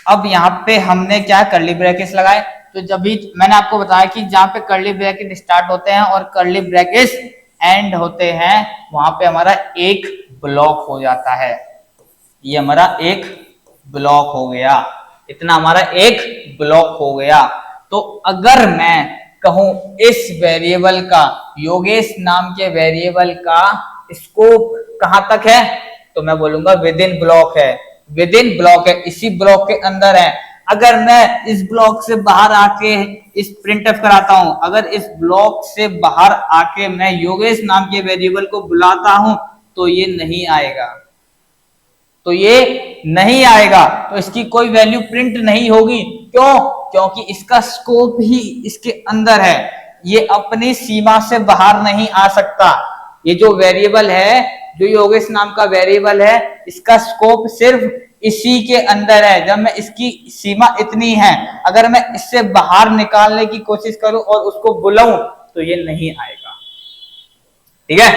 अब यहाँ पे हमने क्या कर्ली ब्रैकेट्स लगाए। तो जब भी मैंने आपको बताया कि जहाँ पे कर्ली ब्रैकेट स्टार्ट होते हैं और कर्ली ब्रैकेट्स एंड होते हैं वहां पे हमारा एक ब्लॉक हो जाता है। ये हमारा एक ब्लॉक हो गया, इतना हमारा एक ब्लॉक हो गया। तो अगर मैं कहूं इस वेरिएबल का, योगेश नाम के वेरिएबल का स्कोप कहां तक है, तो मैं बोलूंगा विद इन ब्लॉक है। विद इन ब्लॉक है, इसी ब्लॉक के अंदर है। अगर मैं इस ब्लॉक से बाहर आके इस प्रिंटफ कराता हूं, अगर इस ब्लॉक से बाहर आके मैं योगेश नाम के वेरिएबल को बुलाता हूं तो ये नहीं आएगा, तो ये नहीं आएगा, तो इसकी कोई वैल्यू प्रिंट नहीं होगी। क्यों? क्योंकि इसका स्कोप ही इसके अंदर है, ये अपनी सीमा से बाहर नहीं आ सकता। ये जो वेरिएबल है, जो योगेश नाम का वेरिएबल है, इसका स्कोप सिर्फ इसी के अंदर है। जब मैं इसकी सीमा इतनी है, अगर मैं इससे बाहर निकालने की कोशिश करूं और उसको बुलाऊं तो ये नहीं आएगा। ठीक है,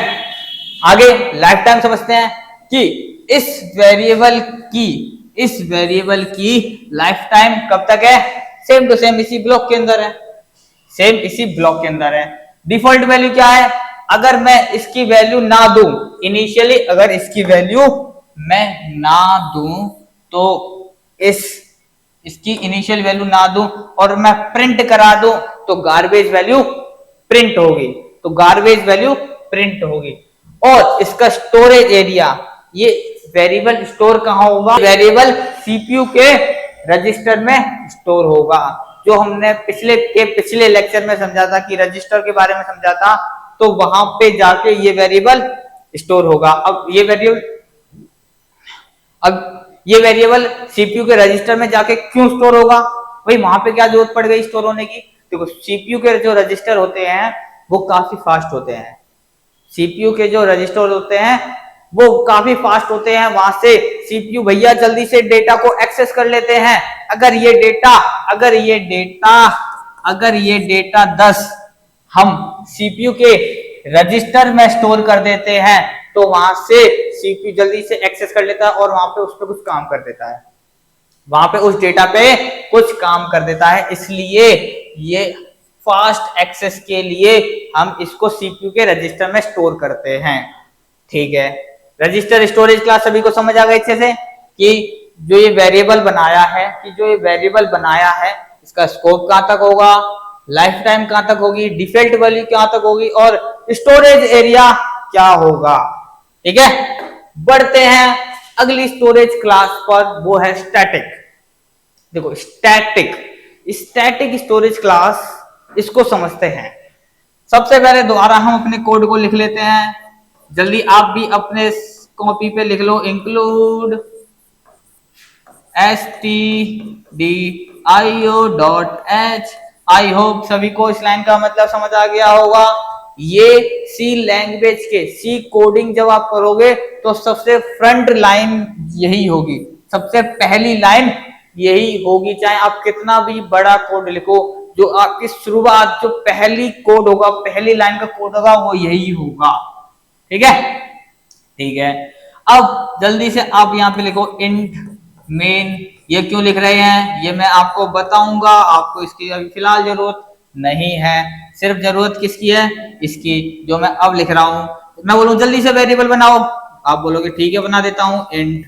आगे लाइफ टाइम समझते हैं कि इस वेरिएबल की लाइफ टाइम कब तक है। सेम टू सेम इसी ब्लॉक के अंदर है, सेम इसी ब्लॉक के अंदर है। डिफॉल्ट वैल्यू क्या है, अगर मैं इसकी वैल्यू ना दूं इनिशियली, अगर इसकी वैल्यू मैं ना दूं तो इसकी इनिशियल वैल्यू ना दूं और मैं प्रिंट करा दूं तो गार्बेज वैल्यू प्रिंट होगी, तो गार्बेज वैल्यू प्रिंट होगी। और इसका स्टोरेज एरिया, ये वेरिएबल स्टोर कहां होगा, वेरिएबल सीपीयू के रजिस्टर में स्टोर होगा। जो हमने पिछले लेक्चर में समझा था कि रजिस्टर के बारे में समझा था, तो वहां पे जाके ये वेरिएबल स्टोर होगा। अब ये वेरिएबल सीपीयू के रजिस्टर में जाके क्यों स्टोर होगा, भाई वहां पे क्या जरूरत पड़ गई स्टोर होने की। देखो सीपीयू के जो रजिस्टर होते हैं वो काफी फास्ट होते हैं, सीपीयू के जो रजिस्टर होते हैं वो काफी फास्ट होते हैं, वहां से सीपीयू भैया जल्दी से डेटा को एक्सेस कर लेते हैं। अगर ये डेटा 10 हम सीपीयू के रजिस्टर में स्टोर कर देते हैं तो वहां से सीपीयू जल्दी से एक्सेस कर लेता है और वहां पे उस पर कुछ काम कर देता है, वहां पे उस डेटा पे कुछ काम कर देता है। इसलिए ये फास्ट एक्सेस के लिए हम इसको सीपीयू के रजिस्टर में स्टोर करते हैं। ठीक है, रजिस्टर स्टोरेज क्लास सभी को समझ आ गई अच्छे से कि जो ये वेरिएबल बनाया है इसका स्कोप कहां तक होगा, लाइफ टाइम कहां तक होगी, डिफॉल्ट वैल्यू कहां तक होगी और स्टोरेज एरिया क्या होगा। ठीक है, बढ़ते हैं अगली स्टोरेज क्लास पर, वो है स्टैटिक। देखो स्टैटिक स्टोरेज क्लास, इसको समझते हैं। सबसे पहले दोबारा हम अपने कोड को लिख लेते हैं, जल्दी आप भी अपने कॉपी पे लिख लो, इंक्लूड stdio.h। आई होप सभी को इस लाइन का मतलब समझ आ गया होगा। ये सी लैंग्वेज के सी कोडिंग जब आप करोगे तो सबसे फ्रंट लाइन यही होगी, सबसे पहली लाइन यही होगी, चाहे आप कितना भी बड़ा कोड लिखो, जो आपकी शुरुआत जो पहली कोड होगा, पहली लाइन का कोड होगा वो यही होगा। ठीक है, अब जल्दी से आप यहाँ पे लिखो इंट मेन। ये क्यों लिख रहे हैं ये मैं आपको बताऊंगा, आपको इसकी अभी फिलहाल जरूरत नहीं है, सिर्फ जरूरत किसकी है, इसकी जो मैं अब लिख रहा हूं। मैं बोलूं जल्दी से वेरिएबल बनाओ, आप बोलोगे ठीक है बना देता हूं। इंट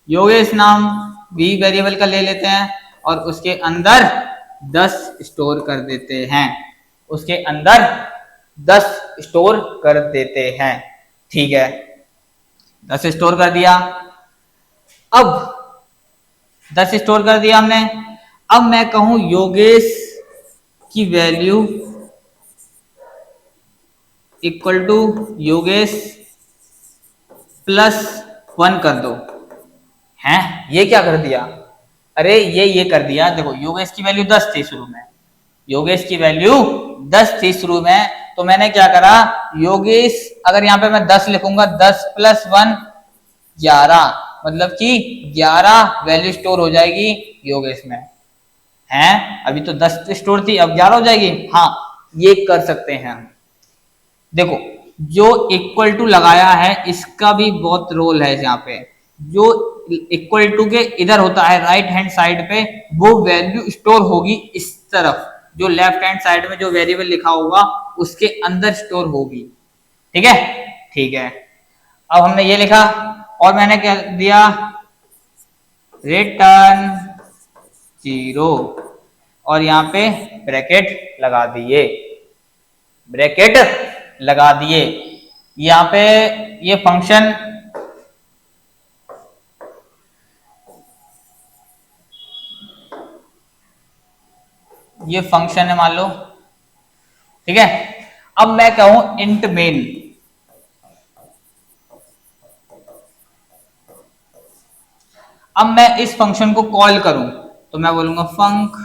योगेश नाम भी वेरिएबल का ले लेते हैं और उसके अंदर 10 स्टोर कर देते हैं, उसके अंदर 10 स्टोर कर देते हैं। ठीक है, 10 स्टोर कर दिया। अब 10 स्टोर कर दिया हमने। अब मैं कहूं योगेश की वैल्यू इक्वल टू योगेश +1 कर दो। हैं, ये क्या कर दिया, अरे ये कर दिया। देखो योगेश की वैल्यू 10 थी शुरू में, योगेश की वैल्यू 10 थी शुरू में, तो मैंने क्या करा, योगेश अगर यहाँ पे मैं 10 लिखूंगा, 10 + 1 11, मतलब कि 11 वैल्यू स्टोर हो जाएगी योगेश में। हैं, अभी तो 10 स्टोर थी, अब 11 हो जाएगी। हाँ, ये कर सकते हैं। देखो जो इक्वल टू लगाया है इसका भी बहुत रोल है यहाँ पे। जो इक्वल टू के इधर होता है राइट हैंड साइड पे, वो वैल्यू स्टोर होगी इस तरफ, जो लेफ्ट हैंड साइड में जो वेरिएबल लिखा होगा उसके अंदर स्टोर होगी। ठीक है, अब हमने ये लिखा और मैंने क्या दिया, रिटर्न 0 और यहाँ पे ब्रैकेट लगा दिए, यहाँ पे ये फंक्शन है मान लो। ठीक है, अब मैं कहूं इंट मेन, अब मैं इस फंक्शन को कॉल करूं तो मैं बोलूंगा फंक,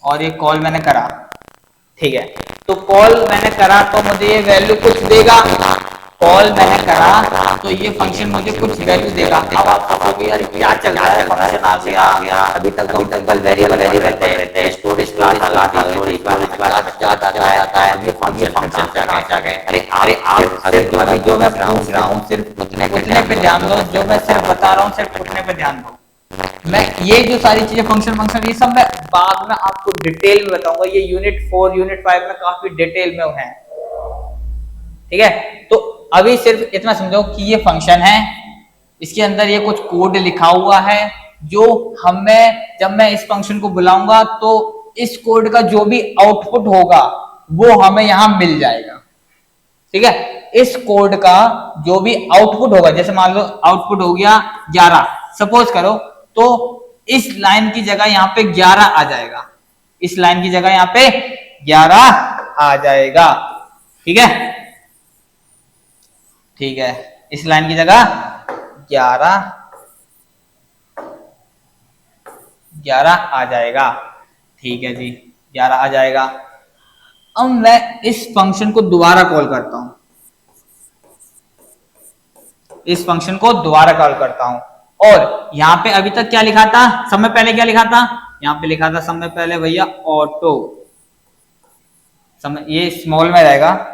और ये कॉल मैंने करा। ठीक है, तो कॉल मैंने करा तो मुझे ये वैल्यू कुछ देगा, कॉल मैंने करा तो ये फंक्शन मुझे कुछ वैल्यू देगा। अब आप सोचोगे यार क्या चल रहा है, फंक्शन आ गया, अभी तक तो वेरिएबल रहते, स्टोरेज क्लास जाता है, ये फंक्शन आ गए। अरे जो मैं पूछ रहा हूँ सिर्फ उतने पे ध्यान दो, जो मैं सिर्फ बता रहा हूँ सिर्फ उतने पे ध्यान दो। मैं ये जो सारी चीजें फंक्शन ये सब मैं बाद में आपको डिटेल में बताऊंगा, ये यूनिट 4 यूनिट 5 में काफी डिटेल में है। ठीक है, तो अभी सिर्फ इतना समझो कि ये फंक्शन है, इसके अंदर ये कुछ कोड लिखा हुआ है, जो हमें जब मैं इस फंक्शन को बुलाऊंगा तो इस कोड का जो भी आउटपुट होगा वो हमें यहां मिल जाएगा। ठीक है, इस कोड का जो भी आउटपुट होगा, जैसे मान लो आउटपुट हो गया 11 सपोज करो, तो इस लाइन की जगह यहाँ पे 11 आ जाएगा, इस लाइन की जगह यहाँ पे 11 आ जाएगा। ठीक है, इस लाइन की जगह 11 आ जाएगा। ठीक है जी, 11 आ जाएगा। अब मैं इस फंक्शन को दोबारा कॉल करता हूं, इस फंक्शन को दोबारा कॉल करता हूं। और यहाँ पे अभी तक क्या लिखा था, समय पहले क्या लिखा था, यहाँ पे लिखा था समय पहले भैया ऑटो, समय ये स्मॉल में रहेगा,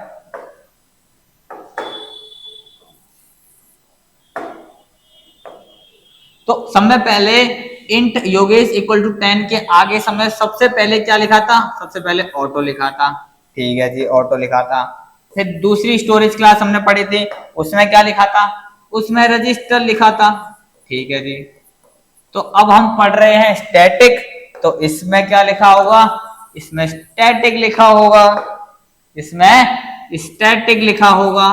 तो समय पहले इंट योगेश इक्वल टू 10 के आगे समय सबसे पहले क्या लिखा था, सबसे पहले ऑटो लिखा था। ठीक है जी, ऑटो लिखा था। फिर दूसरी स्टोरेज क्लास हमने पढ़ी थी, उसमें क्या लिखा था, उसमें रजिस्टर लिखा था। ठीक है जी, तो अब हम पढ़ रहे हैं स्टैटिक, तो इसमें क्या लिखा होगा, इसमें स्टैटिक लिखा होगा, इसमें स्टैटिक लिखा होगा।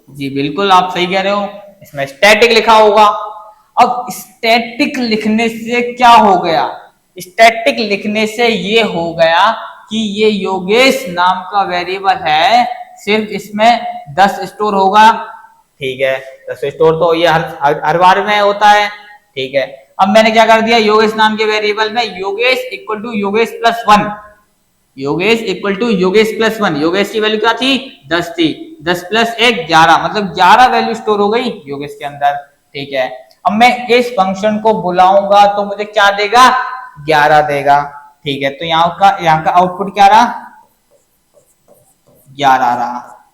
जी बिल्कुल आप सही कह रहे हो, इसमें स्टैटिक लिखा होगा। अब स्टैटिक लिखने से क्या हो गया, स्टैटिक लिखने से ये हो गया कि ये योगेश नाम का वेरिएबल है, सिर्फ इसमें 10 स्टोर होगा। ठीक है, 10 स्टोर तो ये हर बार में होता है। ठीक है, अब मैंने क्या कर दिया, योगेश नाम के वेरिएबल में Yogesh equal to Yogesh plus 1, Yogesh equal to Yogesh plus 1, Yogesh की वैल्यू क्या थी, 10 थी, 10 प्लस 1 11, मतलब 11 वैल्यू स्टोर हो गई योगेश के अंदर। ठीक है, अब मैं इस फंक्शन को बुलाऊंगा तो मुझे क्या देगा, 11 देगा। ठीक है, तो यहाँ का आउटपुट क्या रहा, 11 रहा,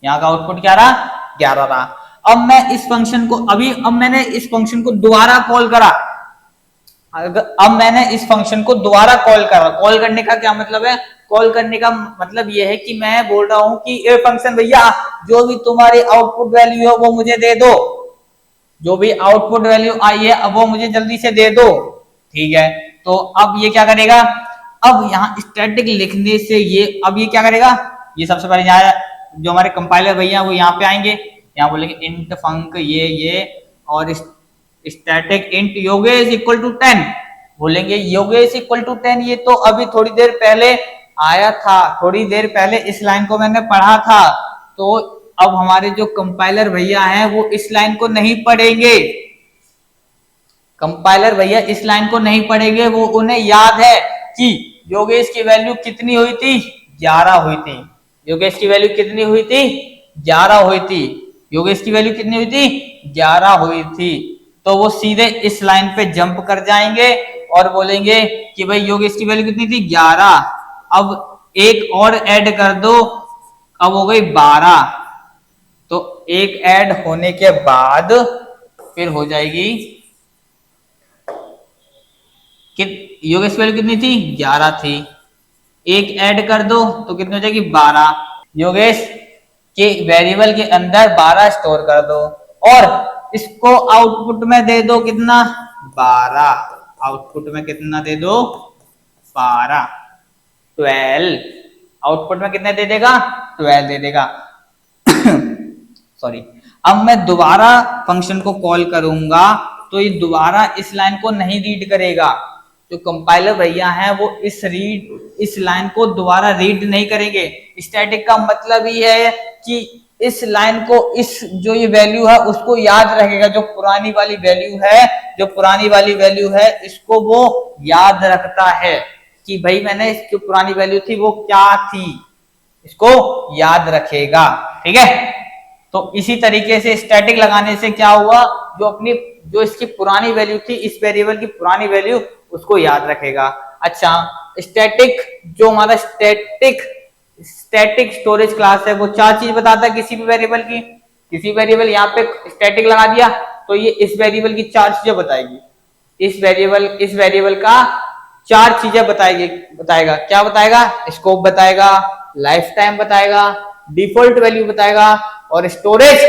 यहाँ का आउटपुट क्या रहा, 11 रहा। अब मैं इस फंक्शन को अब मैंने इस फंक्शन को दोबारा कॉल करा, अब मैंने इस फंक्शन को दोबारा कॉल करा, कॉल करने का क्या मतलब है, कॉल करने का मतलब यह है कि मैं बोल रहा हूं कि ये फंक्शन भैया जो भी तुम्हारी आउटपुट वैल्यू है वो मुझे दे दो, जो भी आउटपुट वैल्यू आई है अब वो मुझे जल्दी से दे दो। ठीक है, तो अब ये क्या करेगा, अब यहाँ स्टैटिक लिखने से ये अब ये क्या करेगा, ये सबसे पहले यहाँ जो हमारे कंपाइलर भैया वो यहाँ पे आएंगे, यहाँ बोलेंगे इंट फंक ये और static int Yogesh equal to 10, बोलेंगे योगेश इक्वल टू 10, ये तो अभी थोड़ी देर पहले आया था, थोड़ी देर पहले इस लाइन को मैंने पढ़ा था। तो अब हमारे जो कंपाइलर भैया हैं वो इस लाइन को नहीं पढ़ेंगे, कंपाइलर भैया इस लाइन को नहीं पढ़ेंगे, वो उन्हें याद है कि योगेश की वैल्यू कितनी हुई थी, 11 हुई थी, योगेश की वैल्यू कितनी हुई थी, 11 हुई थी, योगेश की वैल्यू कितनी हुई थी, 11 हुई थी। तो वो सीधे इस लाइन पे जंप कर जाएंगे और बोलेंगे कि भाई योगेश की वैल्यू कितनी थी, 11, अब एक और ऐड कर दो, अब हो गई 12, तो एक ऐड होने के बाद फिर हो जाएगी कि योगेश वैल्यू कितनी थी, 11 थी, एक ऐड कर दो तो कितनी हो जाएगी, 12, योगेश के वेरिएबल के अंदर 12 स्टोर कर दो और इसको आउटपुट में दे दो कितना, 12, आउटपुट में कितना दे दो, 12, 12, आउटपुट में कितने दे देगा, 12 दे देगा। सॉरी, अब मैं दोबारा फंक्शन को कॉल करूंगा तो ये दोबारा इस लाइन को नहीं रीड करेगा, जो कंपाइलर भैया हैं वो इस लाइन को दोबारा रीड नहीं करेंगे। स्टैटिक का मतलब ही है कि इस लाइन को, इस जो ये वैल्यू है उसको याद रखेगा, जो पुरानी वाली वैल्यू है, जो पुरानी वाली वैल्यू है इसको वो याद रखता है कि भाई मैंने इसकी पुरानी वैल्यू थी वो क्या थी, इसको याद रखेगा। ठीक है, तो इसी तरीके से स्टैटिक लगाने से क्या हुआ, जो इसकी पुरानी वैल्यू थी, इस वेरिएबल की पुरानी वैल्यू उसको याद रखेगा। अच्छा, स्टैटिक जो हमारा स्टैटिक स्टोरेज क्लास है वो 4 चीज बताता है किसी भी वेरिएबल की, किसी वेरिएबल यहाँ पे स्टैटिक लगा दिया तो ये इस वेरिएबल की 4 चीजें बताएगी, इस वेरिएबल का 4 चीजें बताएगा। क्या बताएगा, स्कोप बताएगा, लाइफ टाइम बताएगा, डिफॉल्ट वैल्यू बताएगा और स्टोरेज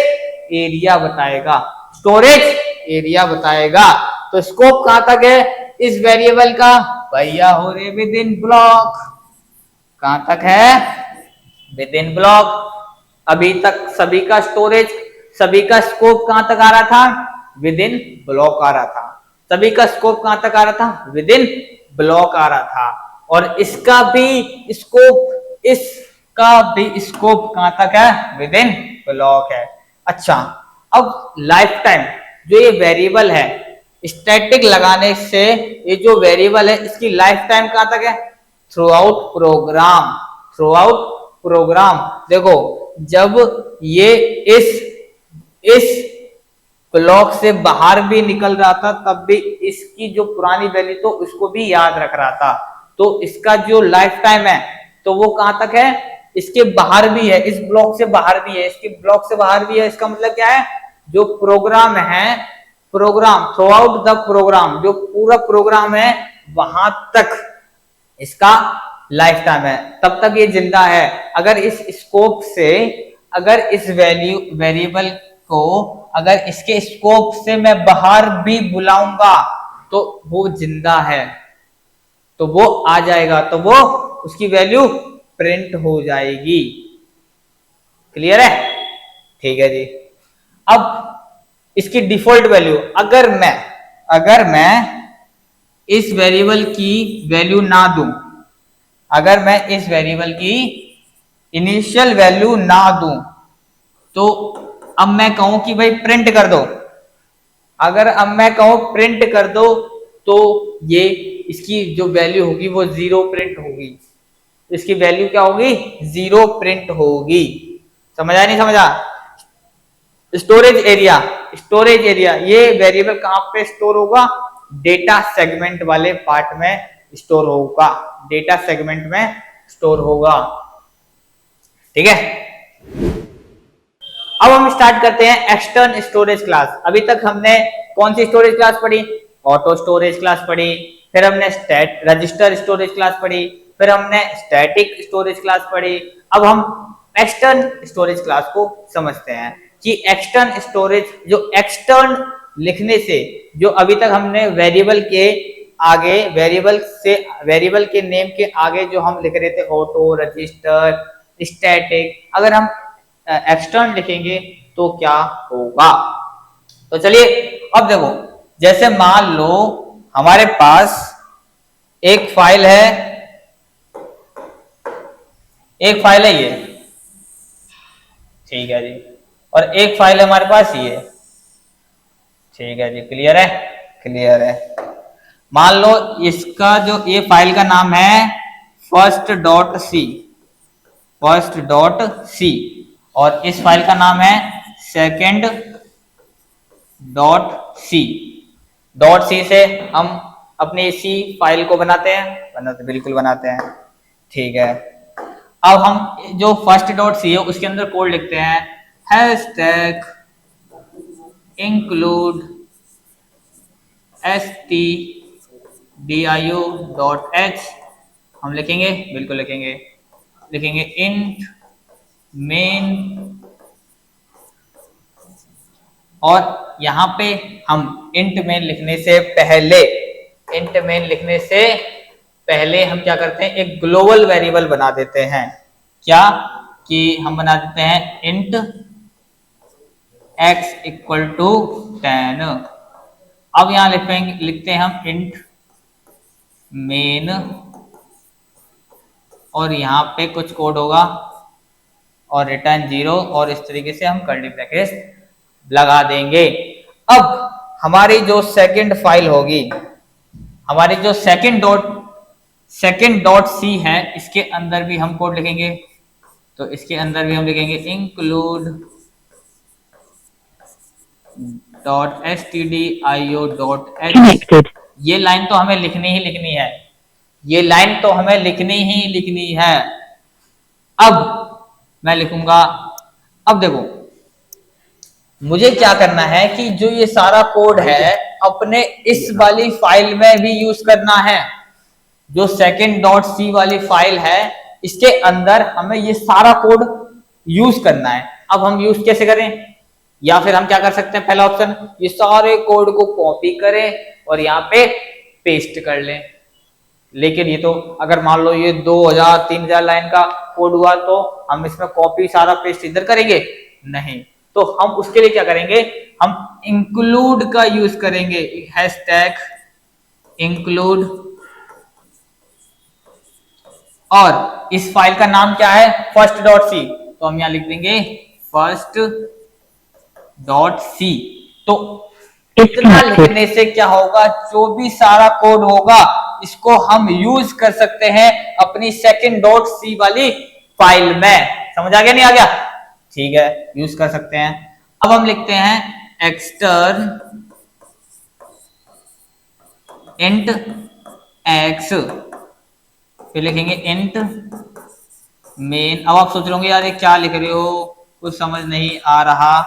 एरिया बताएगा, स्टोरेज एरिया बताएगा। तो स्कोप कहां तक है इस वेरिएबल का, भैया हो रे विद इन ब्लॉक, कहां तक है, विद इन ब्लॉक। अभी तक सभी का स्कोप कहां तक आ रहा था, विद इन ब्लॉक आ रहा था, सभी का स्कोप कहां तक आ रहा था, विद इन ब्लॉक आ रहा था, और इसका भी स्कोप कहां तक है, विद इन ब्लॉक है। अच्छा, अब लाइफ टाइम जो ये वेरिएबल है, स्टैटिक लगाने से ये जो वेरिएबल है इसकी लाइफ टाइम कहां तक है, थ्रू आउट प्रोग्राम। देखो जब ये इस ब्लॉक से बाहर भी निकल रहा था तब भी इसकी जो पुरानी वैल्यू तो उसको भी याद रख रहा था, तो इसका जो लाइफ टाइम है तो वो कहां तक है, इसके बाहर भी है, इस ब्लॉक से बाहर भी है, इसके ब्लॉक से बाहर भी है। इसका मतलब क्या है, जो प्रोग्राम है, program throughout the program, जो पूरा प्रोग्राम है वहां तक इसका लाइफ टाइम है, तब तक ये जिंदा है। अगर इस स्कोप से, अगर इस वेरिएबल को अगर इसके स्कोप से मैं बाहर भी बुलाऊंगा तो वो जिंदा है, तो वो आ जाएगा, तो वो उसकी वैल्यू प्रिंट हो जाएगी। क्लियर है? ठीक है जी। अब इसकी डिफॉल्ट वैल्यू, अगर मैं इस वेरिएबल की वैल्यू ना दूं, अगर मैं इस वेरिएबल की इनिशियल वैल्यू ना दूं, तो अब मैं कहूं कि भाई प्रिंट कर दो, अगर अब मैं कहूं प्रिंट कर दो, तो ये इसकी जो वैल्यू होगी वो 0 प्रिंट होगी, इसकी वैल्यू क्या होगी, 0 प्रिंट होगी। समझा नहीं समझा? स्टोरेज एरिया ये वेरिएबल कहां पे स्टोर होगा, डेटा सेगमेंट वाले पार्ट में स्टोर होगा, डेटा सेगमेंट में स्टोर होगा। ठीक है, अब हम स्टार्ट करते हैं एक्सटर्नल स्टोरेज क्लास। अभी तक हमने कौन सी स्टोरेज क्लास पढ़ी, ऑटो स्टोरेज क्लास पढ़ी, फिर हमने रजिस्टर स्टोरेज क्लास पढ़ी, फिर हमने स्टैटिक स्टोरेज क्लास पढ़ी। अब हम एक्सटर्नल स्टोरेज क्लास को समझते हैं कि एक्सटर्नल स्टोरेज, जो एक्सटर्न लिखने से, जो अभी तक हमने वेरिएबल के आगे, वेरिएबल के नेम के आगे जो हम लिख रहे थे ऑटो, रजिस्टर, स्टैटिक, अगर हम एक्सटर्न लिखेंगे तो क्या होगा। तो चलिए अब देखो, जैसे मान लो हमारे पास एक फाइल है, ये, ठीक है जी, और एक फाइल हमारे पास ये, ठीक है जी। क्लियर है? क्लियर है। मान लो इसका जो ये फाइल का नाम है first.c, और इस फाइल का नाम है second.c। .c से हम अपनी इसी फाइल को बनाते हैं, बिल्कुल बनाते हैं। ठीक है, अब हम जो first.c है उसके अंदर कोड लिखते हैं हैशटैग include stdio.h, हम लिखेंगे, बिल्कुल लिखेंगे int main, और यहां पे हम int main लिखने से पहले हम क्या करते हैं, एक ग्लोबल वेरिएबल बना देते हैं। क्या कि हम बना देते हैं int x इक्वल टू 10। अब यहां लिखते हैं हम int main, और यहां पे कुछ कोड होगा और रिटर्न 0, और इस तरीके से हम कर्ली ब्रैकेट लगा देंगे। अब हमारी जो सेकंड फाइल होगी, हमारी जो सेकंड डॉट सी है, इसके अंदर भी हम कोड लिखेंगे, तो इसके अंदर भी हम लिखेंगे include.stdio.h। ये लाइन तो हमें लिखनी ही लिखनी है, अब मैं लिखूंगा। अब देखो मुझे क्या करना है कि जो ये सारा कोड है अपने इस वाली फाइल में भी यूज करना है, जो second.c वाली फाइल है इसके अंदर हमें ये सारा कोड यूज करना है। अब हम यूज कैसे करें, या फिर हम क्या कर सकते हैं, पहला ऑप्शन, ये सारे कोड को कॉपी करें और यहाँ पे पेस्ट कर लें। लेकिन ये तो अगर मान लो ये 2000-3000 लाइन का कोड हुआ तो हम इसमें कॉपी सारा पेस्ट इधर करेंगे नहीं, तो हम उसके लिए क्या करेंगे, हम इंक्लूड का यूज करेंगे, हैशटैग इंक्लूड, और इस फाइल का नाम क्या है, first.c, तो हम यहां लिख देंगे first.c। तो इतना लिखने से क्या होगा, जो भी सारा कोड होगा इसको हम यूज कर सकते हैं अपनी second.c वाली फाइल में। समझ आ गया नहीं आ गया? ठीक है, यूज कर सकते हैं। अब हम लिखते हैं एक्सटर्न इंट एक्स, फिर लिखेंगे इंट मेन। अब आप सोच रहे होंगे यार ये क्या लिख रहे हो, कुछ समझ नहीं आ रहा,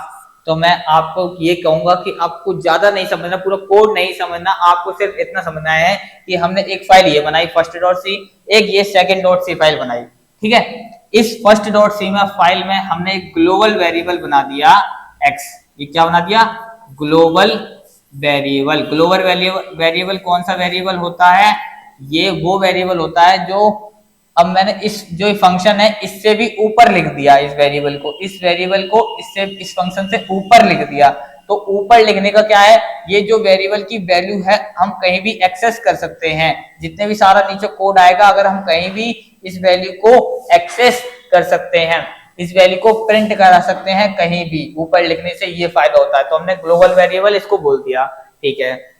तो मैं आपको ये कहूंगा कि आपको ज्यादा नहीं समझना, पूरा कोड नहीं समझना, आपको सिर्फ इतना समझना है कि हमने एक फाइल ये बनाई फर्स्ट डॉट सी, एक ये सेकंड डॉट सी फाइल बनाई, ठीक है। इस फर्स्ट डॉट सी में फाइल में हमने एक ग्लोबल वेरिएबल बना दिया एक्स। ये क्या बना दिया? Global variable. ग्लोबल वेरिएबल कौन सा वेरिएबल होता है? ये वो वेरिएबल होता है जो, अब मैंने इस जो फंक्शन है इससे भी ऊपर लिख दिया, इस वेरिएबल को, इस वेरिएबल को इससे, इस फंक्शन से ऊपर लिख दिया। तो ऊपर लिखने का क्या है, ये जो वेरिएबल की वैल्यू है हम कहीं भी एक्सेस कर सकते हैं। जितने भी सारा नीचे कोड आएगा, अगर हम कहीं भी इस वैल्यू को एक्सेस कर सकते हैं, इस वैल्यू को प्रिंट करा सकते हैं कहीं भी, ऊपर लिखने से ये फायदा होता है। तो हमने ग्लोबल वेरिएबल इसको बोल दिया, ठीक है।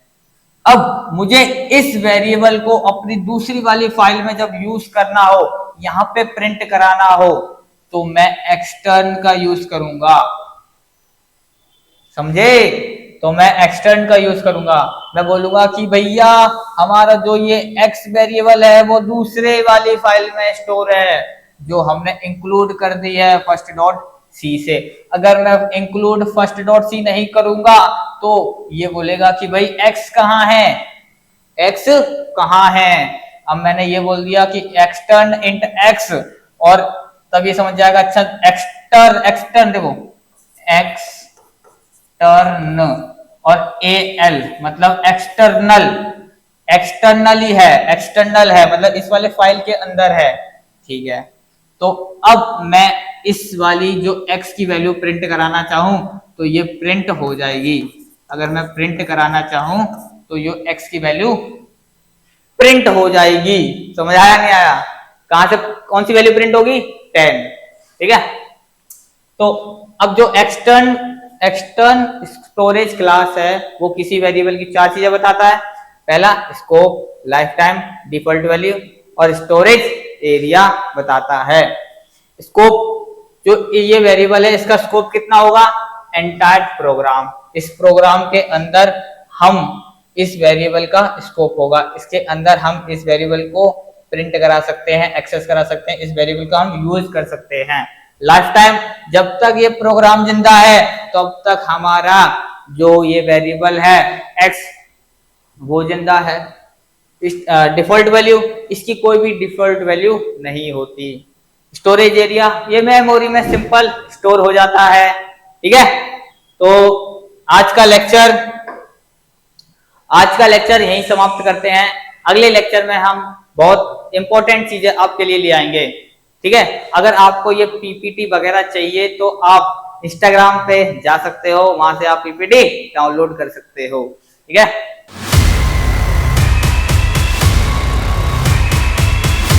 अब मुझे इस वेरिएबल को अपनी दूसरी वाली फाइल में जब यूज करना हो, यहां पे प्रिंट कराना हो, तो मैं एक्सटर्न का यूज करूंगा, समझे? तो मैं एक्सटर्न का यूज करूंगा। मैं बोलूंगा कि भैया हमारा जो ये एक्स वेरिएबल है वो दूसरे वाली फाइल में स्टोर है, जो हमने इंक्लूड कर दी है फर्स्ट डॉट सी से। अगर मैं इंक्लूड फर्स्ट डॉट सी नहीं करूंगा तो ये बोलेगा कि भाई एक्स कहाँ है, एक्स कहाँ है। अब मैंने ये बोल दिया कि एक्सटर्न इंट एक्स, और तब ये समझ जाएगा अच्छा एक्सटर्न देखो एक्सटर्न और ए एल मतलब एक्सटर्नल, एक्सटर्नल ही है, एक्सटर्नल है मतलब इस वाले फाइल के अंदर है, ठीक है। तो अब मैं इस वाली जो x की वैल्यू प्रिंट कराना चाहूं तो ये प्रिंट हो जाएगी। अगर मैं प्रिंट कराना चाहूं तो ये x की वैल्यू प्रिंट हो जाएगी। समझ आया नहीं आया? कहां से कौन सी वैल्यू प्रिंट होगी? 10, ठीक है। तो अब जो एक्सटर्न स्टोरेज क्लास है वो किसी वेरिएबल की चार चीजें बताता है। पहला scope, life time, default value और स्टोरेज एरिया बताता है। स्कोप जो ये वेरिएबल है इसका स्कोप कितना होगा? Entire programme. इस प्रोग्राम के अंदर हम इस वेरिएबल का स्कोप होगा, इसके अंदर हम इस वेरिएबल को प्रिंट करा सकते हैं, एक्सेस करा सकते हैं, इस वेरिएबल का हम यूज कर सकते हैं। लाइफ टाइम, जब तक ये प्रोग्राम जिंदा है तब तक हमारा जो ये वेरिएबल है एक्स वो जिंदा है। डिफॉल्ट वैल्यू, इसकी कोई भी डिफॉल्ट वैल्यू नहीं होती। स्टोरेज एरिया, ये मेमोरी में सिंपल स्टोर हो जाता है, ठीक है। तो आज का लेक्चर यहीं समाप्त करते हैं। अगले लेक्चर में हम बहुत इंपॉर्टेंट चीजें आपके लिए ले आएंगे, ठीक है। अगर आपको ये पीपीटी वगैरह चाहिए तो आप इंस्टाग्राम पे जा सकते हो, वहां से आप पीपीटी डाउनलोड कर सकते हो, ठीक है।